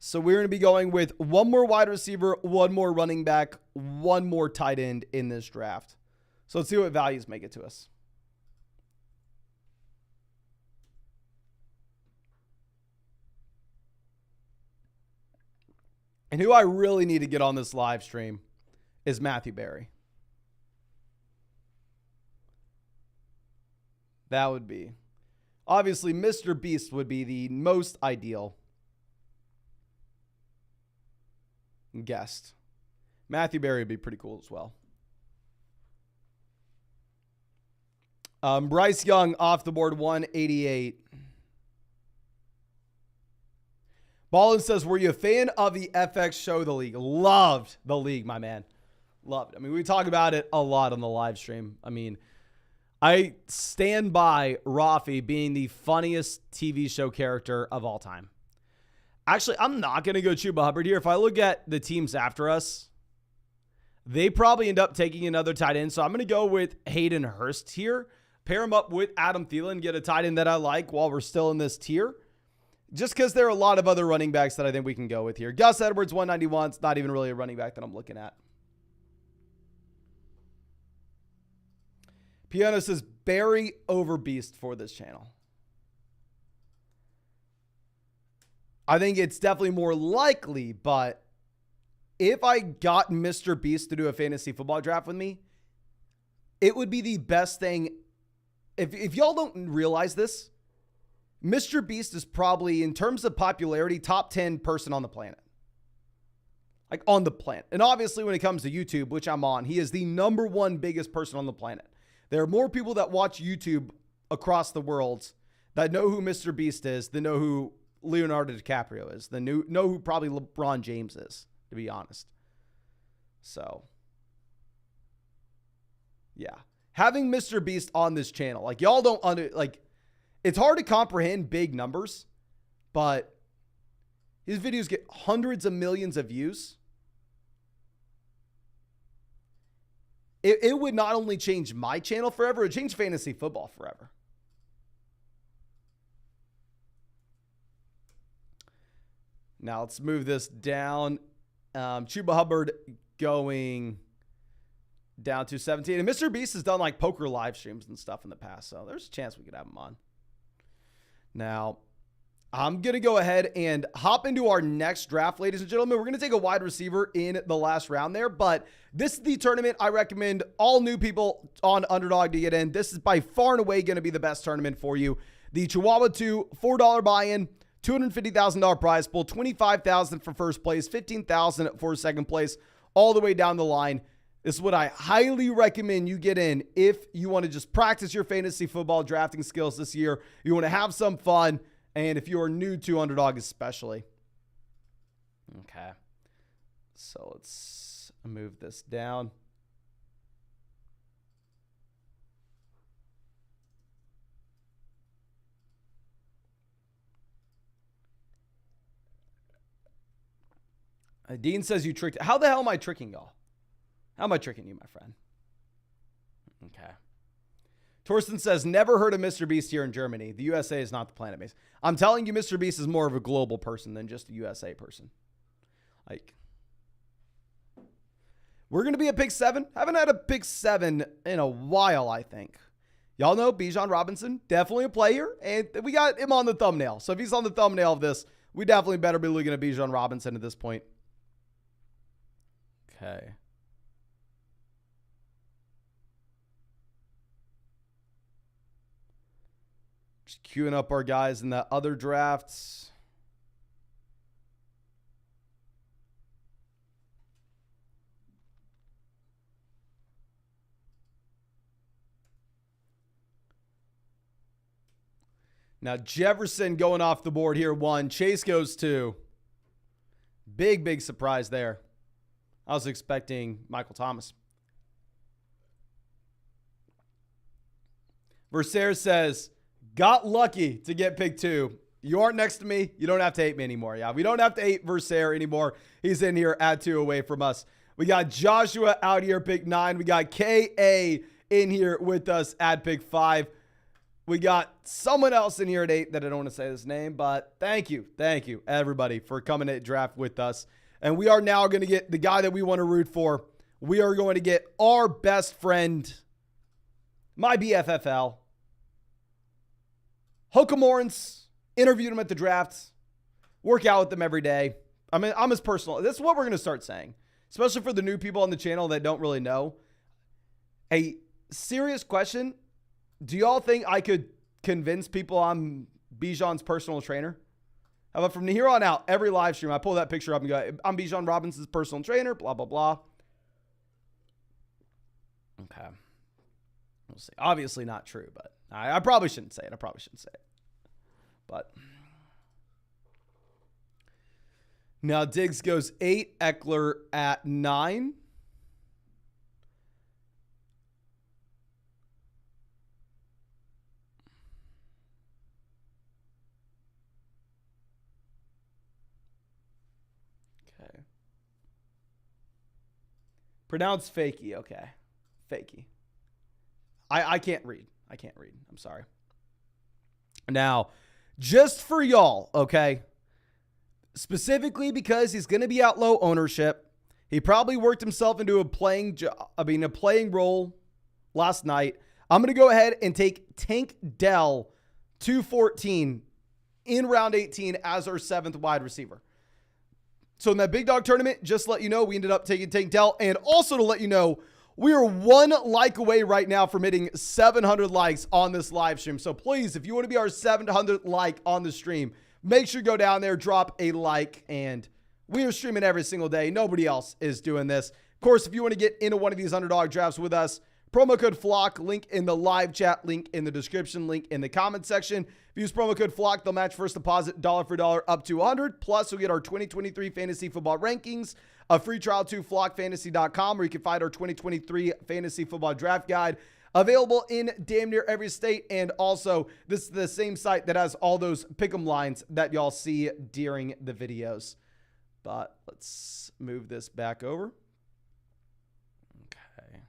S1: So we're going to be going with one more wide receiver, one more running back, one more tight end in this draft. So let's see what values make it to us. And who I really need to get on this live stream is Matthew Berry. That would be. Obviously, Mr. Beast would be the most ideal guest. Matthew Berry would be pretty cool as well. Bryce Young off the board, 188. Ballin says, were you a fan of the FX show, The League? Loved The League, my man. Loved it. I mean, we talk about it a lot on the live stream. I mean, I stand by Rafi being the funniest TV show character of all time. Actually, I'm not going to go Chuba Hubbard here. If I look at the teams after us, they probably end up taking another tight end. So I'm going to go with Hayden Hurst here. Pair him up with Adam Thielen, get a tight end that I like while we're still in this tier. Just because there are a lot of other running backs that I think we can go with here. Gus Edwards, 191. It's not even really a running back that I'm looking at. Piano says, Barry over Beast for this channel. I think it's definitely more likely, but if I got Mr. Beast to do a fantasy football draft with me, it would be the best thing. If y'all don't realize this, Mr. Beast is probably, in terms of popularity, top 10 person on the planet. Like, on the planet. And obviously, when it comes to YouTube, which I'm on, he is the number one biggest person on the planet. There are more people that watch YouTube across the world that know who Mr. Beast is than know who Leonardo DiCaprio is, than know who probably LeBron James is, to be honest. So, yeah. Having Mr. Beast on this channel, like, y'all don't it's hard to comprehend big numbers, but his videos get hundreds of millions of views. It would not only change my channel forever, it would change fantasy football forever. Now let's move this down. Chuba Hubbard going down to 17. And Mr. Beast has done like poker live streams and stuff in the past, so there's a chance we could have him on. Now, I'm going to go ahead and hop into our next draft, ladies and gentlemen. We're going to take a wide receiver in the last round there, but this is the tournament I recommend all new people on Underdog to get in. This is by far and away going to be the best tournament for you. The Chihuahua 2 $4 buy-in, $250,000 prize pool, $25,000 for first place, $15,000 for second place, all the way down the line. This is what I highly recommend you get in if you want to just practice your fantasy football drafting skills this year. You want to have some fun. And if you are new to Underdog especially. Okay. So let's move this down. Dean says you tricked. How the hell am I tricking y'all? How am I tricking you, my friend? Okay. Torsten says, never heard of Mr. Beast here in Germany. The USA is not the planet base. I'm telling you, Mr. Beast is more of a global person than just a USA person. Like, we're going to be at pick 7. Haven't had a pick 7 in a while, I think. Y'all know Bijan Robinson, definitely a player, and we got him on the thumbnail. So if he's on the thumbnail of this, we definitely better be looking at Bijan Robinson at this point. Okay. Just queuing up our guys in the other drafts. Now, Jefferson going off the board here, 1. Chase goes 2. Big surprise there. I was expecting Michael Thomas. Versaire says, got lucky to get pick 2. You aren't next to me. You don't have to hate me anymore. Yeah, we don't have to hate Versaire anymore. He's in here at 2 away from us. We got Joshua out here, pick 9. We got K.A. in here with us at pick 5. We got someone else in here at 8 that I don't want to say this name, but thank you, everybody, for coming to draft with us. And we are now going to get the guy that we want to root for. We are going to get our best friend, my BFFL, Hoka Morans. Interviewed him at the draft. Work out with them every day. I mean, I'm his personal. This is what we're going to start saying, especially for the new people on the channel that don't really know. A serious question. Do y'all think I could convince people I'm Bijan's personal trainer? How about from here on out, every live stream, I pull that picture up and go, I'm Bijan Robinson's personal trainer, blah, blah, blah. Okay. We'll see. Obviously not true, but I probably shouldn't say it. But now Diggs goes 8, Eckler at 9. Pronounced fakey. Okay. Fakey. I can't read. I can't read. I'm sorry. Now, just for y'all, okay? Specifically because he's going to be out low ownership. He probably worked himself into a playing role last night. I'm going to go ahead and take Tank Dell 214 in round 18 as our 7th wide receiver. So in that big dog tournament, just to let you know, we ended up taking Tank Dell. And also to let you know, we are 1 like away right now from hitting 700 likes on this live stream. So please, if you want to be our 700th like on the stream, make sure you go down there, drop a like, and we are streaming every single day. Nobody else is doing this. Of course, if you want to get into one of these underdog drafts with us, promo code FLOCK, link in the live chat, link in the description, link in the comment section. If you use promo code FLOCK, they'll match first deposit dollar for dollar up to 100. Plus, you'll get our 2023 fantasy football rankings, a free trial to flockfantasy.com, where you can find our 2023 fantasy football draft guide, available in damn near every state. And also, this is the same site that has all those pick'em lines that y'all see during the videos. But let's move this back over. Okay.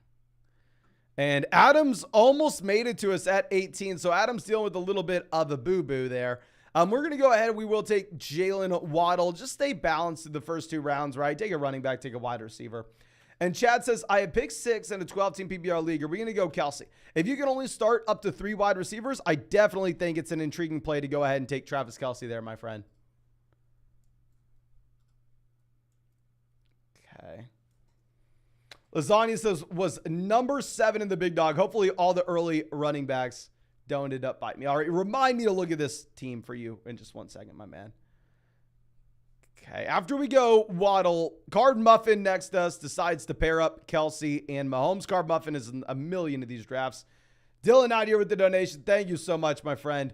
S1: And Adams almost made it to us at 18. So Adams dealing with a little bit of a boo-boo there. We're going to go ahead. We will take Jalen Waddle. Just stay balanced in the first 2 rounds, right? Take a running back, take a wide receiver. And Chad says, I have picked 6 in a 12-team PPR league. Are we going to go Kelsey? If you can only start up to 3 wide receivers, I definitely think it's an intriguing play to go ahead and take Travis Kelce there, my friend. Okay. Lasagna says, was number 7 in the big dog. Hopefully all the early running backs don't end up biting me. All right, remind me to look at this team for you in just 1 second, my man. Okay, after we go Waddle, Card Muffin next to us decides to pair up Kelsey and Mahomes. Card Muffin is in a million of these drafts. Dylan out here with the donation. Thank you so much, my friend.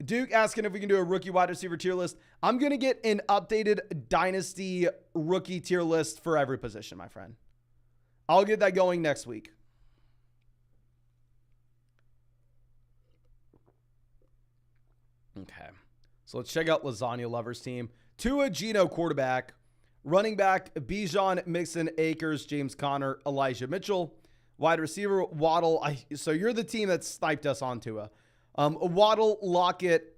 S1: Duke asking if we can do a rookie wide receiver tier list. I'm going to get an updated Dynasty rookie tier list for every position, my friend. I'll get that going next week. Okay. So let's check out Lasagna Lovers team. Tua Geno quarterback. Running back, Bijan, Mixon, Akers, James Conner, Elijah Mitchell. Wide receiver, Waddle. So you're the team that sniped us on Tua. Waddle, Lockett,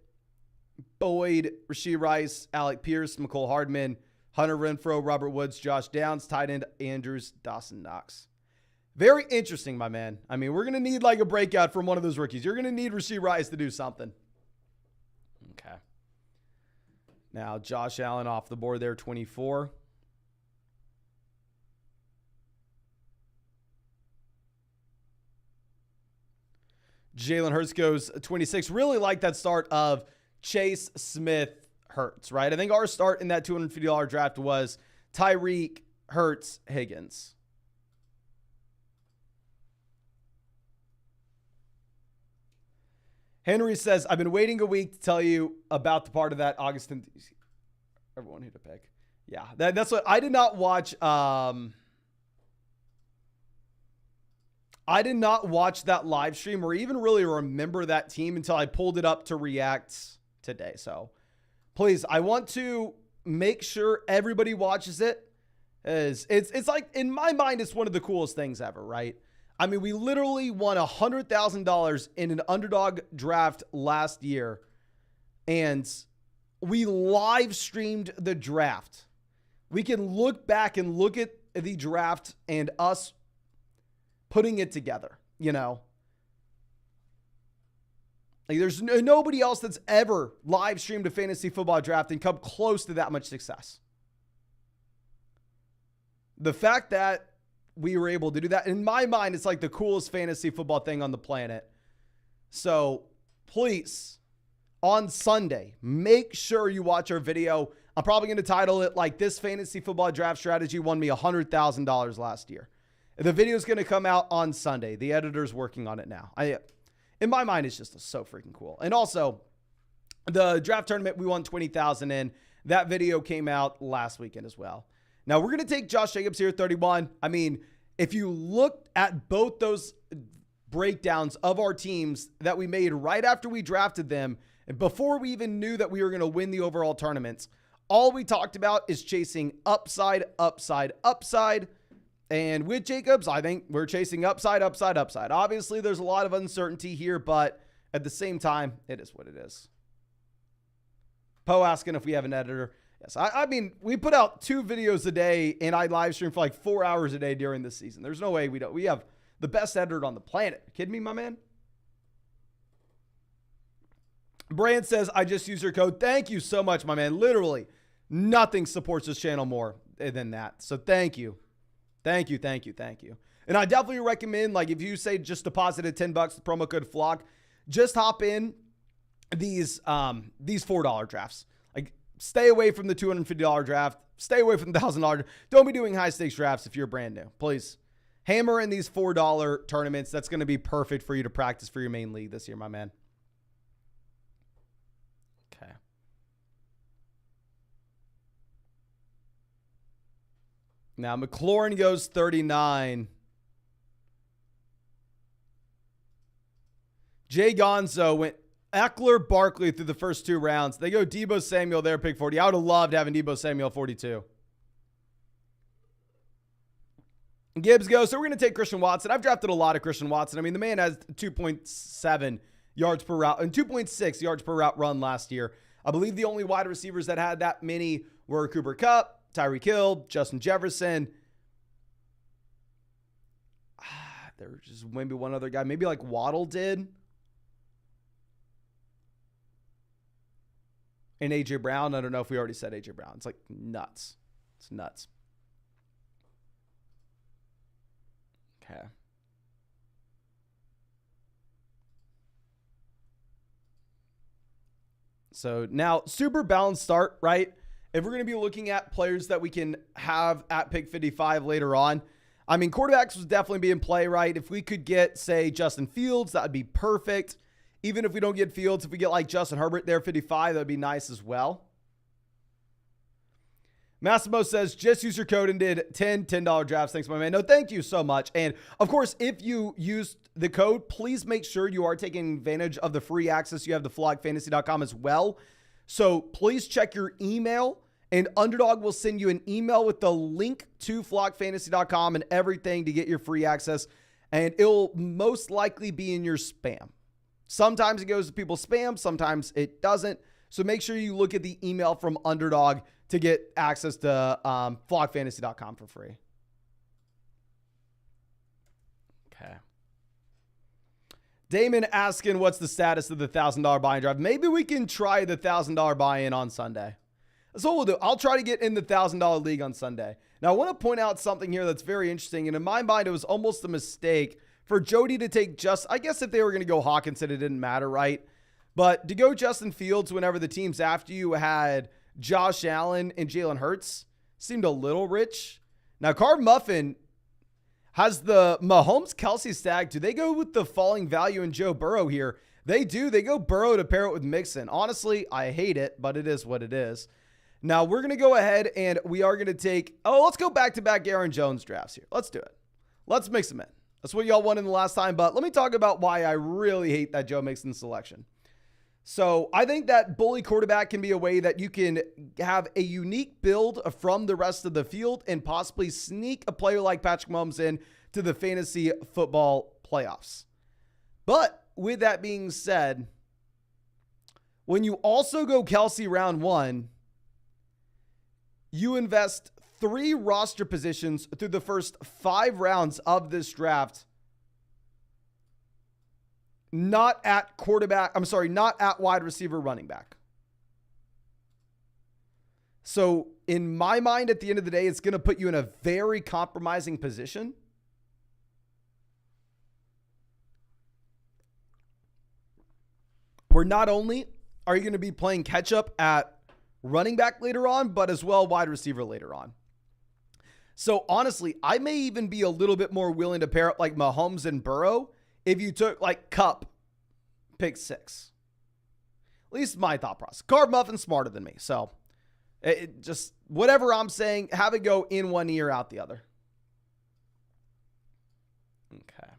S1: Boyd, Rashee Rice, Alec Pierce, McCole Hardman, Hunter Renfrow, Robert Woods, Josh Downs, tight end Andrews, Dawson Knox. Very interesting, my man. I mean, we're going to need like a breakout from one of those rookies. You're going to need Rashee Rice to do something. Okay. Now, Josh Allen off the board there, 24. Jalen Hurts goes 26. Really like that start of Chase Smith Hurts, right? I think our start in that $250 draft was Tyreek, Hurts, Higgins. Henry says, I've been waiting a week to tell you about the part of that Augustin. Everyone who to pick. Yeah, that's what I did not watch. I did not watch that live stream or even really remember that team until I pulled it up to react today. So please, I want to make sure everybody watches it. It's like, in my mind, it's one of the coolest things ever, right? I mean, we literally won $100,000 in an underdog draft last year, and we live streamed the draft. We can look back and look at the draft and us putting it together, you know? Like, there's nobody else that's ever live streamed a fantasy football draft and come close to that much success. The fact that we were able to do that, in my mind, it's like the coolest fantasy football thing on the planet. So please, on Sunday, make sure you watch our video. I'm probably going to title it like, this fantasy football draft strategy won me $100,000 last year. The video is going to come out on Sunday. The editor's working on it now. In my mind, it's just so freaking cool. And also, the draft tournament we won $20,000 in. That video came out last weekend as well. Now, we're going to take Josh Jacobs here, 31. I mean, if you look at both those breakdowns of our teams that we made right after we drafted them, and before we even knew that we were going to win the overall tournaments, All we talked about is chasing upside, upside, upside. And with Jacobs, I think we're chasing upside, upside, upside. Obviously, there's a lot of uncertainty here, but at the same time, it is what it is. Poe asking if we have an editor. Yes, I mean, we put out 2 videos a day, and I live stream for like 4 hours a day during this season. There's no way we don't. We have the best editor on the planet. You kidding me, my man? Brand says, I just use your code. Thank you so much, my man. Literally, nothing supports this channel more than that. So thank you. Thank you, thank you, thank you. And I definitely recommend, like, if you say just deposited $10 with promo code FLOCK, just hop in these $4 drafts. Like, stay away from the $250 draft. Stay away from the $1,000. Don't be doing high stakes drafts if you're brand new. Please. Hammer in these $4 tournaments. That's going to be perfect for you to practice for your main league this year, my man. Okay. Now, McLaurin goes 39. Jay Gonzo went Eckler, Barkley through the first 2 rounds. They go Deebo Samuel there, pick 40. I would have loved having Deebo Samuel 42. Gibbs goes, so we're going to take Christian Watson. I've drafted a lot of Christian Watson. I mean, the man has 2.7 yards per route and 2.6 yards per route run last year. I believe the only wide receivers that had that many were Cooper Kupp, Tyreek Hill, Justin Jefferson. There was just maybe one other guy. Maybe like Waddle did. And A.J. Brown. I don't know if we already said A.J. Brown. It's like nuts. It's nuts. Okay. So now, super balanced start, right? If we're going to be looking at players that we can have at pick 55 later on, I mean, quarterbacks would definitely be in play, right? If we could get, say, Justin Fields, that would be perfect. Even if we don't get Fields, if we get like Justin Herbert there, 55, that would be nice as well. Massimo says, just use your code and did $10 drafts. Thanks, my man. No, thank you so much. And of course, if you used the code, please make sure you are taking advantage of the free access you have to flockfantasy.com as well. So please check your email, and Underdog will send you an email with the link to flockfantasy.com and everything to get your free access. And it'll most likely be in your spam. Sometimes it goes to people's spam, sometimes it doesn't. So make sure you look at the email from Underdog to get access to flockfantasy.com for free. Okay. Damon asking what's the status of the $1,000 buy-in drive. Maybe we can try the $1,000 buy-in on Sunday. That's what we'll do. I'll try to get in the $1,000 league on Sunday. Now, I want to point out something here that's very interesting. And in my mind, it was almost a mistake for Jody to take I guess if they were going to go Hawkinson, it didn't matter, right? But to go Justin Fields whenever the teams after you had Josh Allen and Jalen Hurts seemed a little rich. Now, Carb Muffin has the Mahomes-Kelsey stack. Do they go with the falling value in Joe Burrow here? They do. They go Burrow to pair it with Mixon. Honestly, I hate it, but it is what it is. Now, we're going to go ahead and we are going to take, let's go back-to-back Aaron Jones drafts here. Let's do it. Let's mix them in. That's what y'all wanted the last time, but let me talk about why I really hate that Joe Mixon selection. So I think that bully quarterback can be a way that you can have a unique build from the rest of the field and possibly sneak a player like Patrick Mahomes in to the fantasy football playoffs. But with that being said, when you also go Kelsey round 1, you invest 3 roster positions through the first 5 rounds of this draft. Not at wide receiver, running back. So in my mind, at the end of the day, it's going to put you in a very compromising position. Where not only are you going to be playing catch up at running back later on, but as well wide receiver later on. So honestly, I may even be a little bit more willing to pair up like Mahomes and Burrow if you took like Kupp, pick 6. At least my thought process. Carb Muffin's smarter than me. So it just whatever I'm saying, have it go in one ear, out the other. Okay.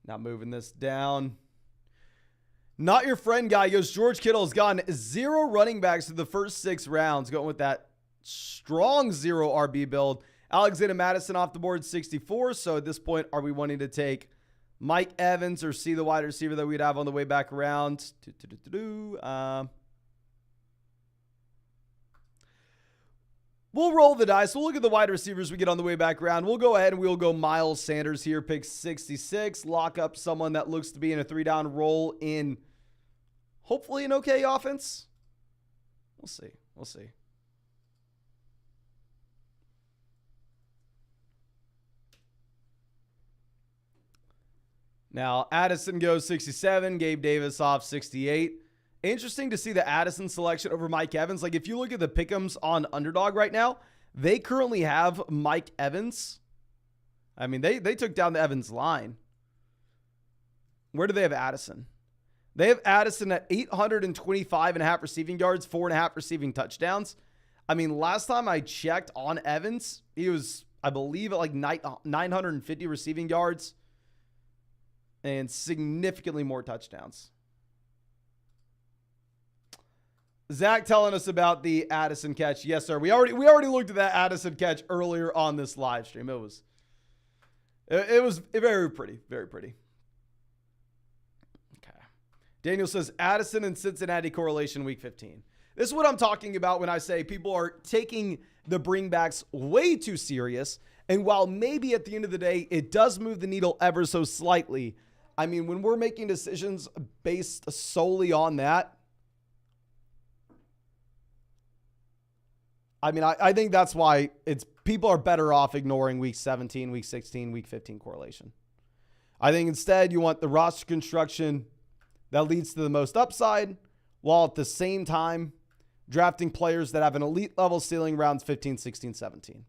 S1: Now moving this down. Not your friend guy goes, George Kittle has gotten 0 running backs through the first 6 rounds, going with that strong 0 RB build. Alexander Madison off the board, 64. So at this point, are we wanting to take Mike Evans or see the wide receiver that we'd have on the way back around? We'll roll the dice. We'll look at the wide receivers we get on the way back around. We'll go ahead and we'll go Miles Sanders here, pick 66. Lock up someone that looks to be in a 3-down role in hopefully an okay offense. We'll see. We'll see. Now, Addison goes 67. Gabe Davis off 68. Interesting to see the Addison selection over Mike Evans. Like, if you look at the pick'ems on Underdog right now, they currently have Mike Evans. I mean, they took down the Evans line. Where do they have Addison? They have Addison at 825.5 receiving yards, 4.5 receiving touchdowns. I mean, last time I checked on Evans, he was, I believe, at like 950 receiving yards and significantly more touchdowns. Zach telling us about the Addison catch. Yes, sir. We already looked at that Addison catch earlier on this live stream. It was very pretty, very pretty. Okay. Daniel says Addison and Cincinnati correlation week 15. This is what I'm talking about when I say people are taking the bringbacks way too serious. And while maybe at the end of the day, it does move the needle ever so slightly. I mean, when we're making decisions based solely on that, I mean, I think that's why people are better off ignoring week 17, week 16, week 15 correlation. I think instead you want the roster construction that leads to the most upside, while at the same time drafting players that have an elite level ceiling rounds 15, 16, 17.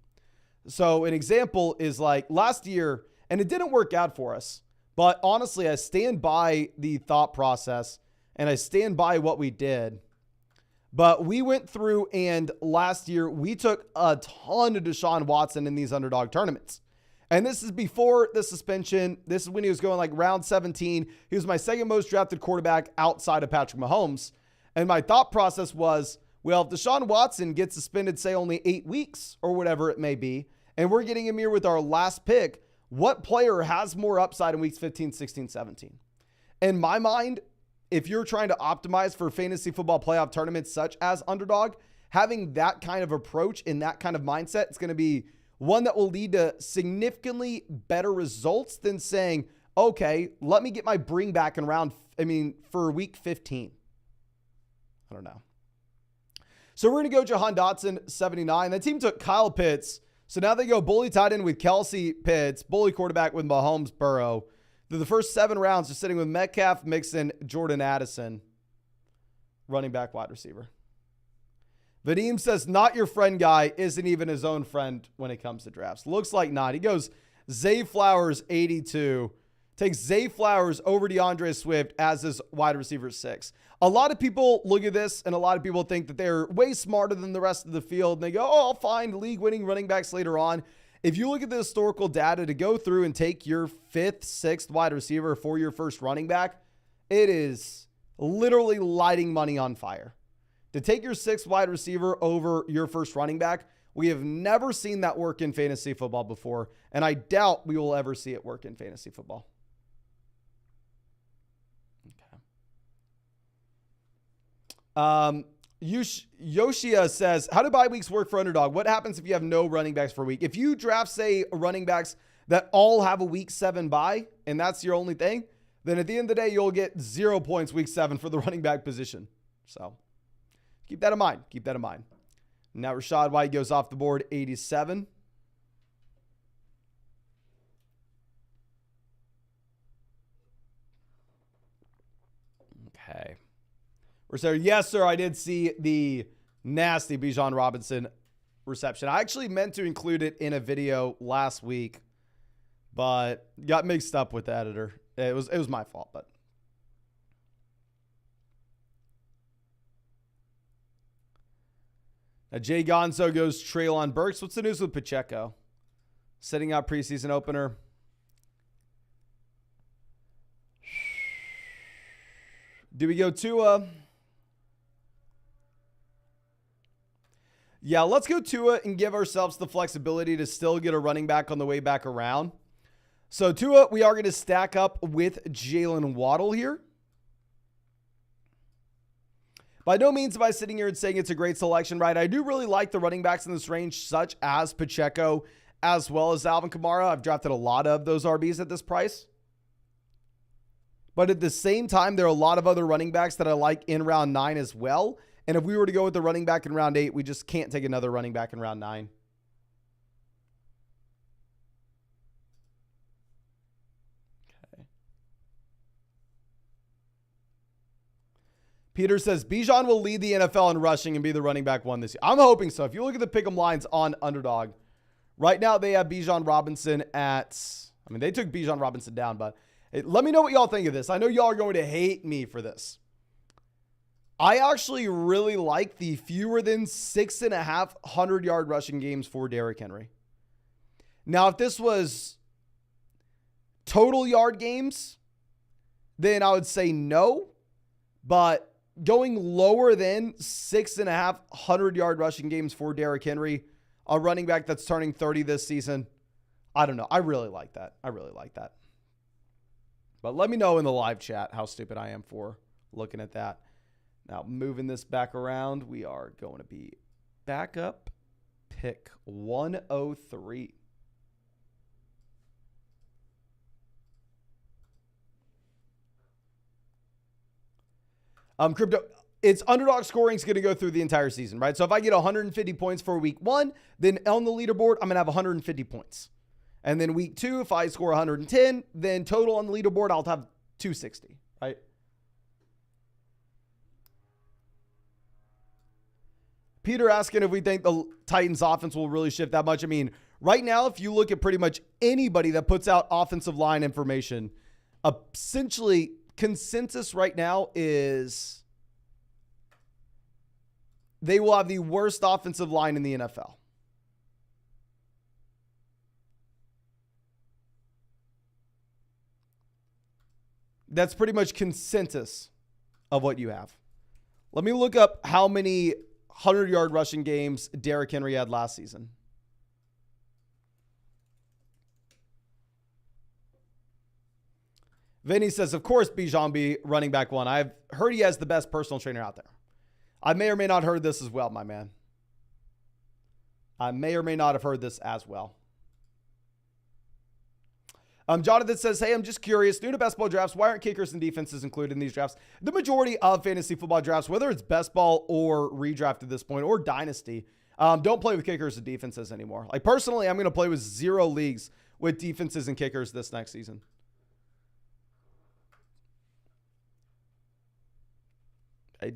S1: So an example is like last year, and it didn't work out for us, but honestly, I stand by the thought process and I stand by what we did. But we went through and last year we took a ton of Deshaun Watson in these Underdog tournaments. And this is before the suspension. This is when he was going like round 17. He was my second most drafted quarterback outside of Patrick Mahomes. And my thought process was, well, if Deshaun Watson gets suspended, say only 8 weeks or whatever it may be, and we're getting him here with our last pick, what player has more upside in weeks 15, 16, 17? In my mind, if you're trying to optimize for fantasy football playoff tournaments such as Underdog, having that kind of approach and that kind of mindset, it's going to be one that will lead to significantly better results than saying, okay, let me get my bring back in for week 15. I don't know. So we're going to go Jahan Dotson, 79. That team took Kyle Pitts. So now they go bully tight end with Kelsey Pitts, bully quarterback with Mahomes Burrow. Through the first 7 rounds, they're sitting with Metcalf, Mixon, Jordan Addison, running back, wide receiver. Vadim says, not your friend guy isn't even his own friend when it comes to drafts. Looks like not. He goes Zay Flowers, 82. Takes Zay Flowers over DeAndre Swift as his wide receiver 6. A lot of people look at this and a lot of people think that they're way smarter than the rest of the field. And they go, oh, I'll find league-winning running backs later on. If you look at the historical data to go through and take your 5th, 6th wide receiver for your first running back, it is literally lighting money on fire. To take your 6th wide receiver over your first running back, we have never seen that work in fantasy football before, and I doubt we will ever see it work in fantasy football. Okay. Yoshia says, how do bye weeks work for Underdog? What happens if you have no running backs for a week? If you draft, say, running backs that all have a week 7 bye, and that's your only thing, then at the end of the day, you'll get 0 points week 7 for the running back position. So keep that in mind. Keep that in mind. Now Rachaad White goes off the board, 87. Okay. Yes, sir. I did see the nasty Bijan Robinson reception. I actually meant to include it in a video last week, but got mixed up with the editor. It was my fault, but. Now Jay Gonzo goes Treylon Burks. What's the news with Pacheco? Setting out preseason opener. Do we go Tua? Yeah, let's go Tua and give ourselves the flexibility to still get a running back on the way back around. So Tua, we are going to stack up with Jalen Waddle here. By no means am I sitting here and saying it's a great selection, right? I do really like the running backs in this range, such as Pacheco, as well as Alvin Kamara. I've drafted a lot of those RBs at this price. But at the same time, there are a lot of other running backs that I like in round 9 as well. And if we were to go with the running back in round 8, we just can't take another running back in round 9. Okay. Peter says, Bijan will lead the NFL in rushing and be the running back 1 this year. I'm hoping so. If you look at the pick'em lines on Underdog, right now they have Bijan Robinson at, I mean, they took Bijan Robinson down, but let me know what y'all think of this. I know y'all are going to hate me for this. I actually really like the fewer than 6.5 100-yard rushing games for Derrick Henry. Now, if this was total yard games, then I would say no. But going lower than 6.5 100-yard rushing games for Derrick Henry, a running back that's turning 30 this season, I don't know. I really like that. I really like that. But let me know in the live chat how stupid I am for looking at that. Now, moving this back around, we are going to be back up, pick 103. Crypto, it's underdog scoring is going to go through the entire season, right? So if I get 150 points for week 1, then on the leaderboard, I'm going to have 150 points. And then week 2, if I score 110, then total on the leaderboard, I'll have 260, right? Peter asking if we think the Titans offense will really shift that much. I mean, right now, if you look at pretty much anybody that puts out offensive line information, essentially consensus right now is they will have the worst offensive line in the NFL. That's pretty much consensus of what you have. Let me look up how many 100-yard rushing games Derrick Henry had last season. Vinny says, of course, Bijan be running back 1. I've heard he has the best personal trainer out there. I may or may not have heard this as well, my man. I may or may not have heard this as well. Jonathan says, hey, I'm just curious. New to best ball drafts, why aren't kickers and defenses included in these drafts? The majority of fantasy football drafts, whether it's best ball or redraft at this point or dynasty, don't play with kickers and defenses anymore. Like personally, I'm going to play with 0 leagues with defenses and kickers this next season.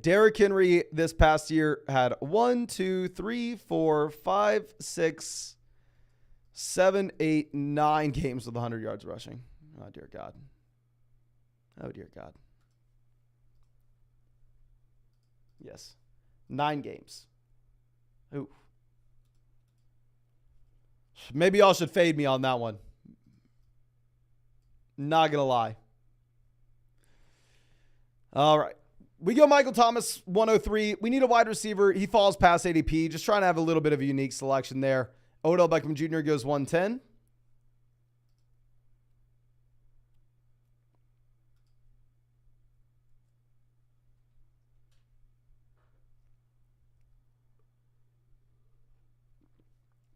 S1: Derrick Henry this past year had 1, 2, 3, 4, 5, 6, 7, 8, 9 games with 100 yards rushing. Oh, dear God. Oh, dear God. Yes. 9 games. Ooh. Maybe y'all should fade me on that one. Not going to lie. All right. We go Michael Thomas, 103. We need a wide receiver. He falls past ADP. Just trying to have a little bit of a unique selection there. Odell Beckham Jr. goes 110.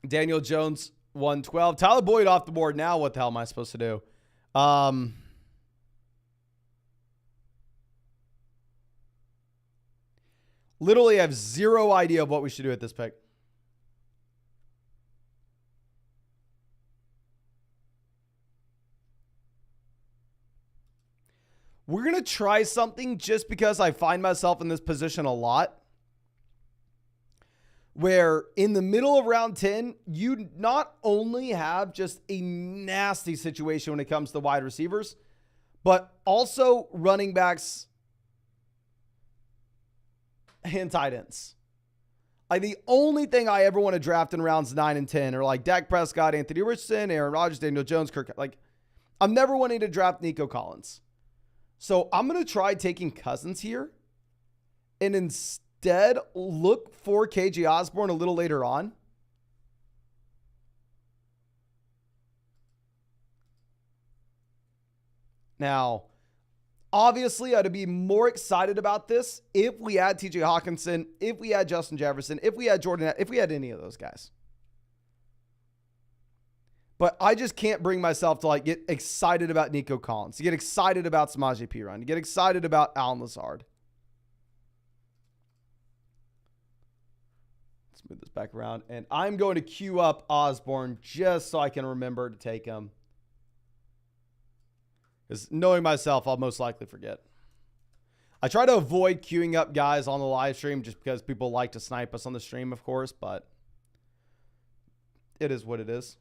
S1: Daniel Jones, 112. Tyler Boyd off the board. Now what the hell am I supposed to do? Literally have 0 idea of what we should do at this pick. We're going to try something just because I find myself in this position a lot. Where in the middle of round 10, you not only have just a nasty situation when it comes to wide receivers, but also running backs and tight ends. Like the only thing I ever want to draft in rounds 9 and 10 are like Dak Prescott, Anthony Richardson, Aaron Rodgers, Daniel Jones, Kirk. Like I'm never wanting to draft Nico Collins. So I'm going to try taking Cousins here and instead look for KJ Osborne a little later on. Now, obviously, I'd be more excited about this if we had TJ Hawkinson, if we had Justin Jefferson, if we had Jordan, if we had any of those guys. But I just can't bring myself to like get excited about Nico Collins, to get excited about Samaje Perine, to get excited about Allen Lazard. Let's move this back around. And I'm going to queue up Osborne just so I can remember to take him. Because knowing myself, I'll most likely forget. I try to avoid queuing up guys on the live stream just because people like to snipe us on the stream, of course, but it is what it is.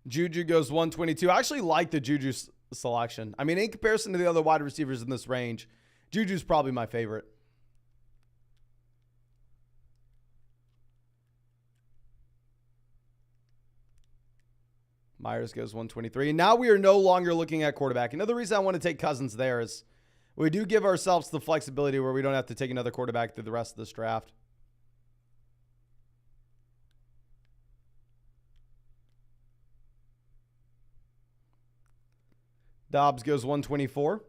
S1: Juju goes 122. I actually like the Juju selection. I mean, in comparison to the other wide receivers in this range, Juju's probably my favorite. Myers goes 123. And now we are no longer looking at quarterback. Another reason I want to take Cousins there is we do give ourselves the flexibility where we don't have to take another quarterback through the rest of this draft. Dobbs goes 124.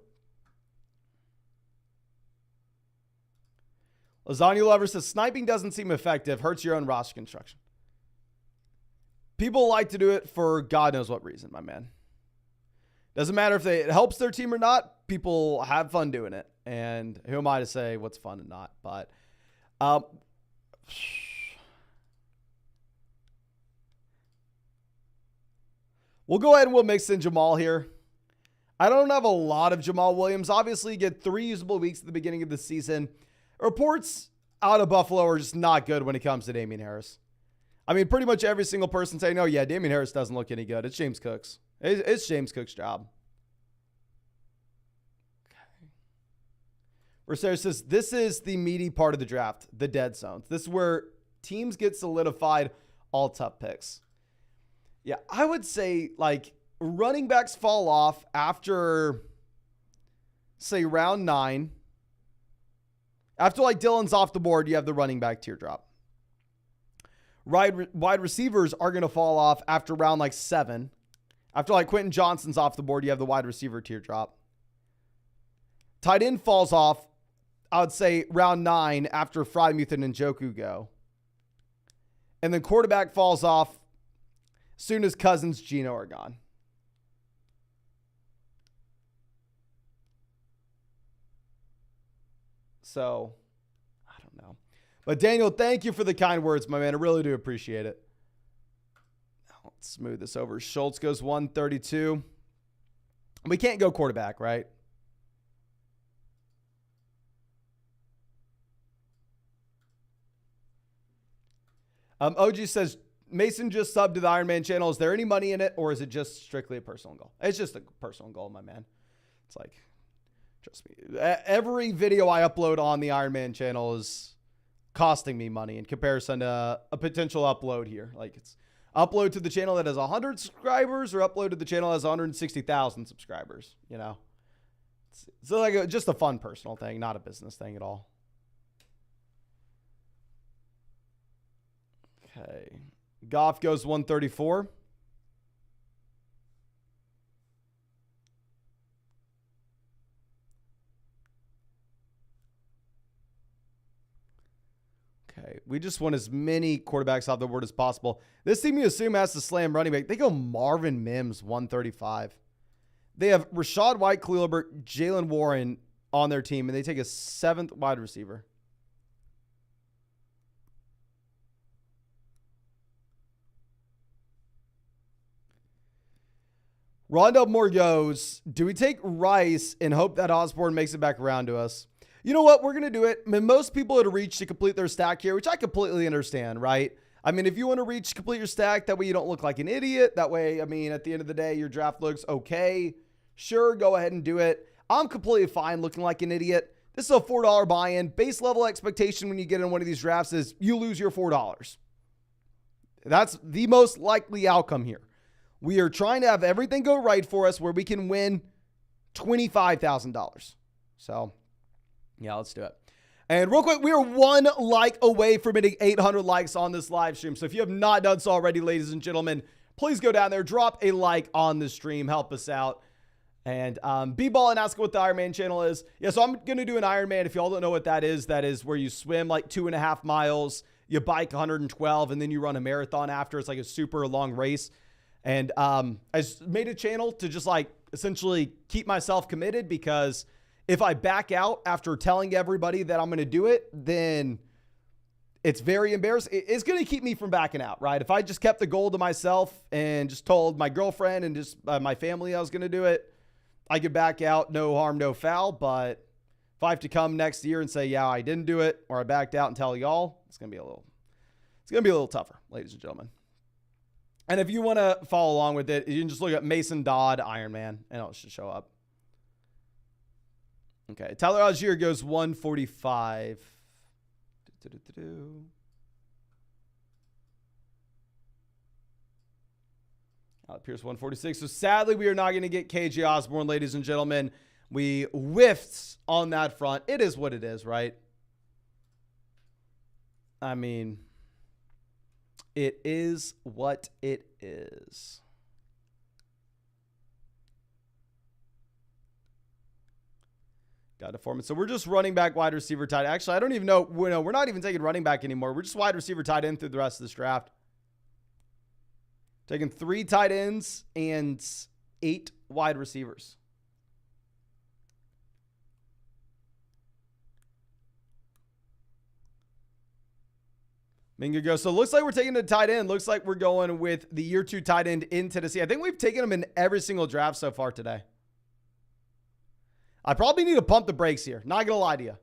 S1: Lasagna Lover says, sniping doesn't seem effective. Hurts your own roster construction. People like to do it for God knows what reason, my man. Doesn't matter if it helps their team or not. People have fun doing it. And who am I to say what's fun and not? But we'll go ahead and we'll mix in Jamal here. I don't have a lot of Jamal Williams. Obviously, you get 3 usable weeks at the beginning of the season. Reports out of Buffalo are just not good when it comes to Damian Harris. I mean, pretty much every single person saying, oh, yeah, Damian Harris doesn't look any good. It's James Cook's. It's James Cook's job. Okay. Rosario says, this is the meaty part of the draft, the dead zones. This is where teams get solidified, all tough picks. Yeah, I would say, like, running backs fall off after, say, round 9. After, like, Dylan's off the board, you have the running back teardrop. Wide receivers are going to fall off after round, like, 7. After, like, Quentin Johnston's off the board, you have the wide receiver teardrop. Tight end falls off, I would say, round 9 after Freiermuth and Njoku go. And then quarterback falls off as soon as Cousins, Geno are gone. So, I don't know. But Daniel, thank you for the kind words, my man. I really do appreciate it. Now, let's smooth this over. Schultz goes 132. We can't go quarterback, right? OG says, Mason just subbed to the Iron Man channel. Is there any money in it, or is it just strictly a personal goal? It's just a personal goal, my man. It's like, trust me. Every video I upload on the Iron Man channel is costing me money in comparison to a potential upload here. Like, it's upload to the channel that has 100 subscribers or upload to the channel that has 160,000 subscribers, you know? It's like just a fun personal thing, not a business thing at all. Okay. Goff goes 134. Okay. We just want as many quarterbacks off the board as possible. This team you assume has to slam running back. They go Marvin Mims 135. They have Rachaad White, Khalil Herbert, Jalen Warren on their team, and they take a 7th wide receiver. Rondell Moore goes, do we take Rice and hope that Osborne makes it back around to us? You know what? We're going to do it. I mean, most people had reached to complete their stack here, which I completely understand, right? I mean, if you want to complete your stack, that way you don't look like an idiot. That way, I mean, at the end of the day, your draft looks okay. Sure, go ahead and do it. I'm completely fine looking like an idiot. This is a $4 buy-in. Base level expectation when you get in one of these drafts is you lose your $4. That's the most likely outcome here. We are trying to have everything go right for us where we can win $25,000. So, yeah, let's do it. And real quick, we are one like away from hitting 800 likes on this live stream. So if you have not done so already, ladies and gentlemen, please go down there, drop a like on the stream, help us out. And B-Ball and ask what the Ironman channel is. Yeah, so I'm going to do an Ironman. If y'all don't know what that is where you swim like 2.5 miles, you bike 112, and then you run a marathon after. It's like a super long race. And I made a channel to just like essentially keep myself committed, because if I back out after telling everybody that I'm going to do it, then it's very embarrassing. It's going to keep me from backing out, right? If I just kept the goal to myself and just told my girlfriend and just my family I was going to do it, I could back out, no harm, no foul. But if I have to come next year and say, yeah, I didn't do it, or I backed out and tell y'all, it's going to be a little tougher, ladies and gentlemen. And if you want to follow along with it, you can just look at Mason Dodd Ironman and it should show up. Okay, Tyler Algier goes 145. Pierce 146. So sadly, we are not going to get KJ Osborne, ladies and gentlemen. We whiffed on that front. It is what it is, right? I mean, it is what it is. Got a foreman. So we're just running back, wide receiver, tight. Actually, I don't even know. We're not even taking running back anymore. We're just wide receiver, tight end through the rest of this draft. Taking 3 tight ends and 8 wide receivers. Minga goes. So it looks like we're taking the tight end. Looks like we're going with the year 2 tight end in Tennessee. I think we've taken him in every single draft so far today. I probably need to pump the brakes here. Not going to lie to you.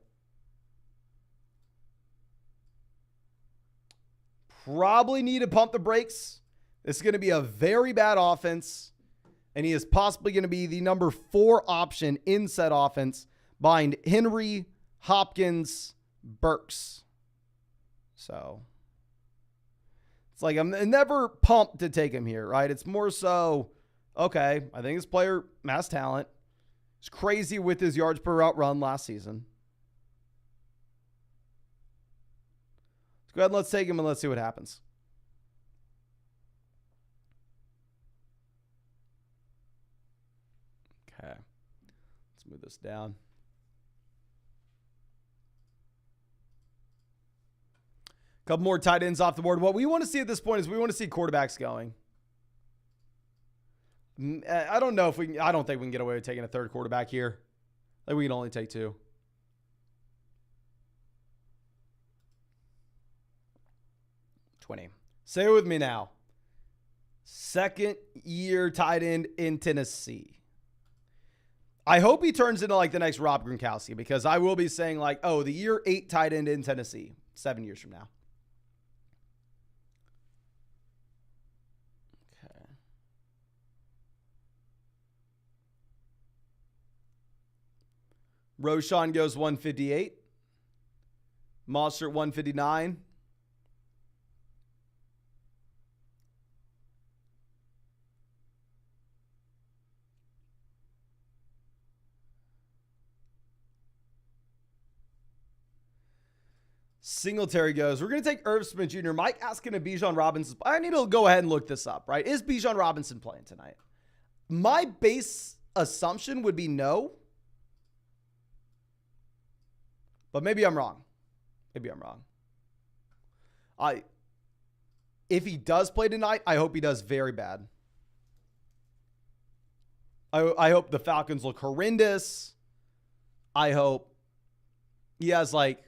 S1: Probably need to pump the brakes. This is going to be a very bad offense. And he is possibly going to be the number 4 option in said offense behind Henry, Hopkins, Burks. So it's like I'm never pumped to take him here, right? It's more so, okay, I think this player has talent. He's crazy with his yards per route run last season. Let's go ahead and let's take him and let's see what happens. Okay. Let's move this down. Couple more tight ends off the board. What we want to see at this point is we want to see quarterbacks going. I don't know if we can, I don't think we can get away with taking a 3rd quarterback here. I think we can only take 2. Say it with me now. 2nd year tight end in Tennessee. I hope he turns into like the next Rob Gronkowski, because I will be saying like, oh, the year 8 tight end in Tennessee 7 years from now. Roshan goes 158. Mostert 159. Singletary goes. We're going to take Irv Smith Jr. Mike asking if Bijan Robinson. I need to go ahead and look this up, right? Is Bijan Robinson playing tonight? My base assumption would be no. But maybe I'm wrong. If he does play tonight, I hope he does very bad. I hope the Falcons look horrendous. I hope he has like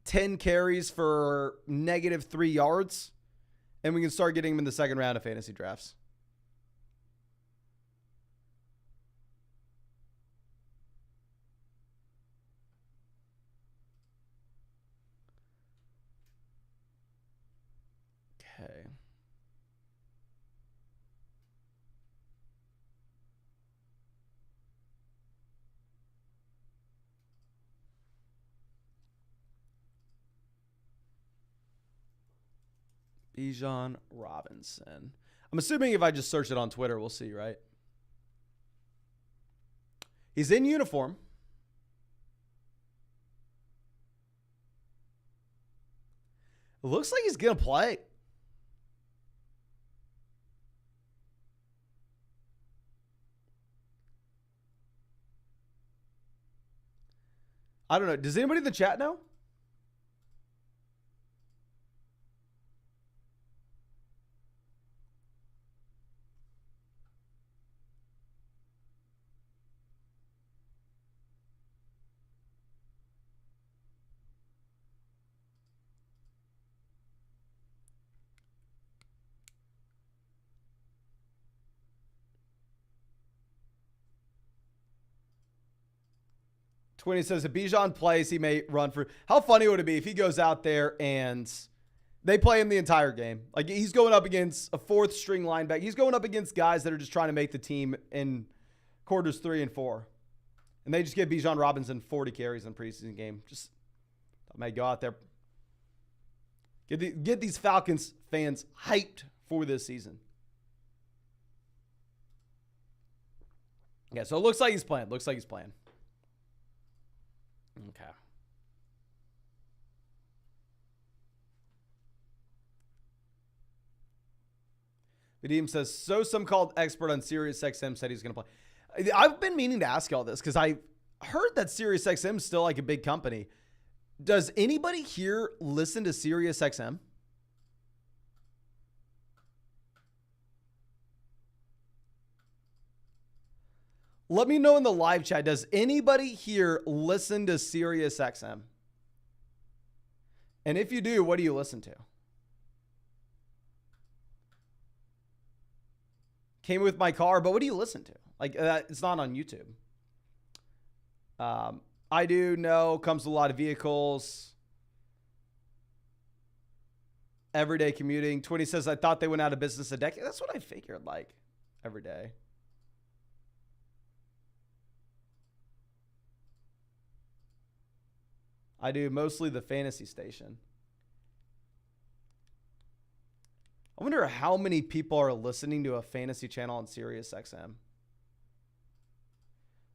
S1: 10 carries for -3 yards, and we can start getting him in the 2nd round of fantasy drafts. Okay. Bijan Robinson. I'm assuming if I just search it on Twitter, we'll see, right? He's in uniform. It looks like he's going to play. I don't know. Does anybody in the chat know? Twinny says if Bijan plays, he may run for. How funny would it be if he goes out there and they play him the entire game? Like he's going up against a fourth string linebacker. He's going up against guys that are just trying to make the team in quarters 3 and 4. And they just give Bijan Robinson 40 carries in preseason game. Just I may go out there. Get these Falcons fans hyped for this season. Yeah, so it looks like he's playing. Okay. Vadim says, so some called expert on SiriusXM said he's going to play. I've been meaning to ask y'all this because I heard that SiriusXM is still like a big company. Does anybody here listen to SiriusXM? Let me know in the live chat. Does anybody here listen to SiriusXM? And if you do, what do you listen to? Came with my car, but what do you listen to? Like, it's not on YouTube. I do know, comes with a lot of vehicles. Everyday commuting. 20 says, I thought they went out of business a decade. That's what I figured, like, every day. I do mostly the fantasy station. I wonder how many people are listening to a fantasy channel on SiriusXM.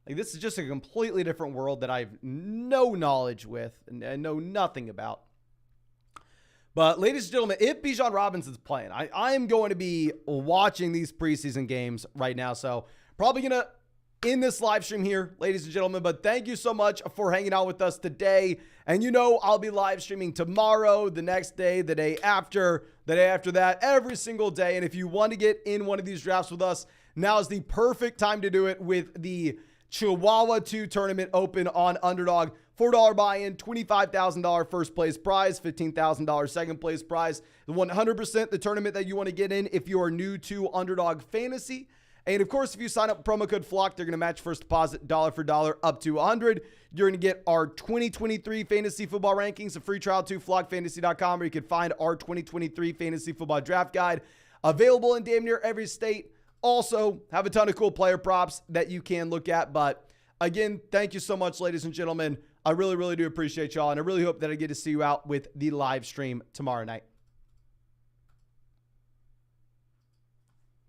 S1: Like, this is just a completely different world that I have no knowledge with and know nothing about. But, ladies and gentlemen, if Bijan Robinson's playing, I am going to be watching these preseason games right now. So, probably going to end this live stream here, ladies and gentlemen. But thank you so much for hanging out with us today. And you know I'll be live streaming tomorrow, the next day, the day after that, every single day. And if you want to get in one of these drafts with us, now is the perfect time to do it with the Chihuahua 2 tournament open on Underdog. $4 buy-in, $25,000 first place prize, $15,000 second place prize. The 100% the tournament that you want to get in if you are new to Underdog Fantasy. And of course, if you sign up with promo code FLOCK, they're going to match first deposit dollar for dollar up to $100. You're going to get our 2023 fantasy football rankings, a free trial to flockfantasy.com, where you can find our 2023 fantasy football draft guide available in damn near every state. Also, have a ton of cool player props that you can look at. But again, thank you so much, ladies and gentlemen. I really, really do appreciate y'all. And I really hope that I get to see you out with the live stream tomorrow night.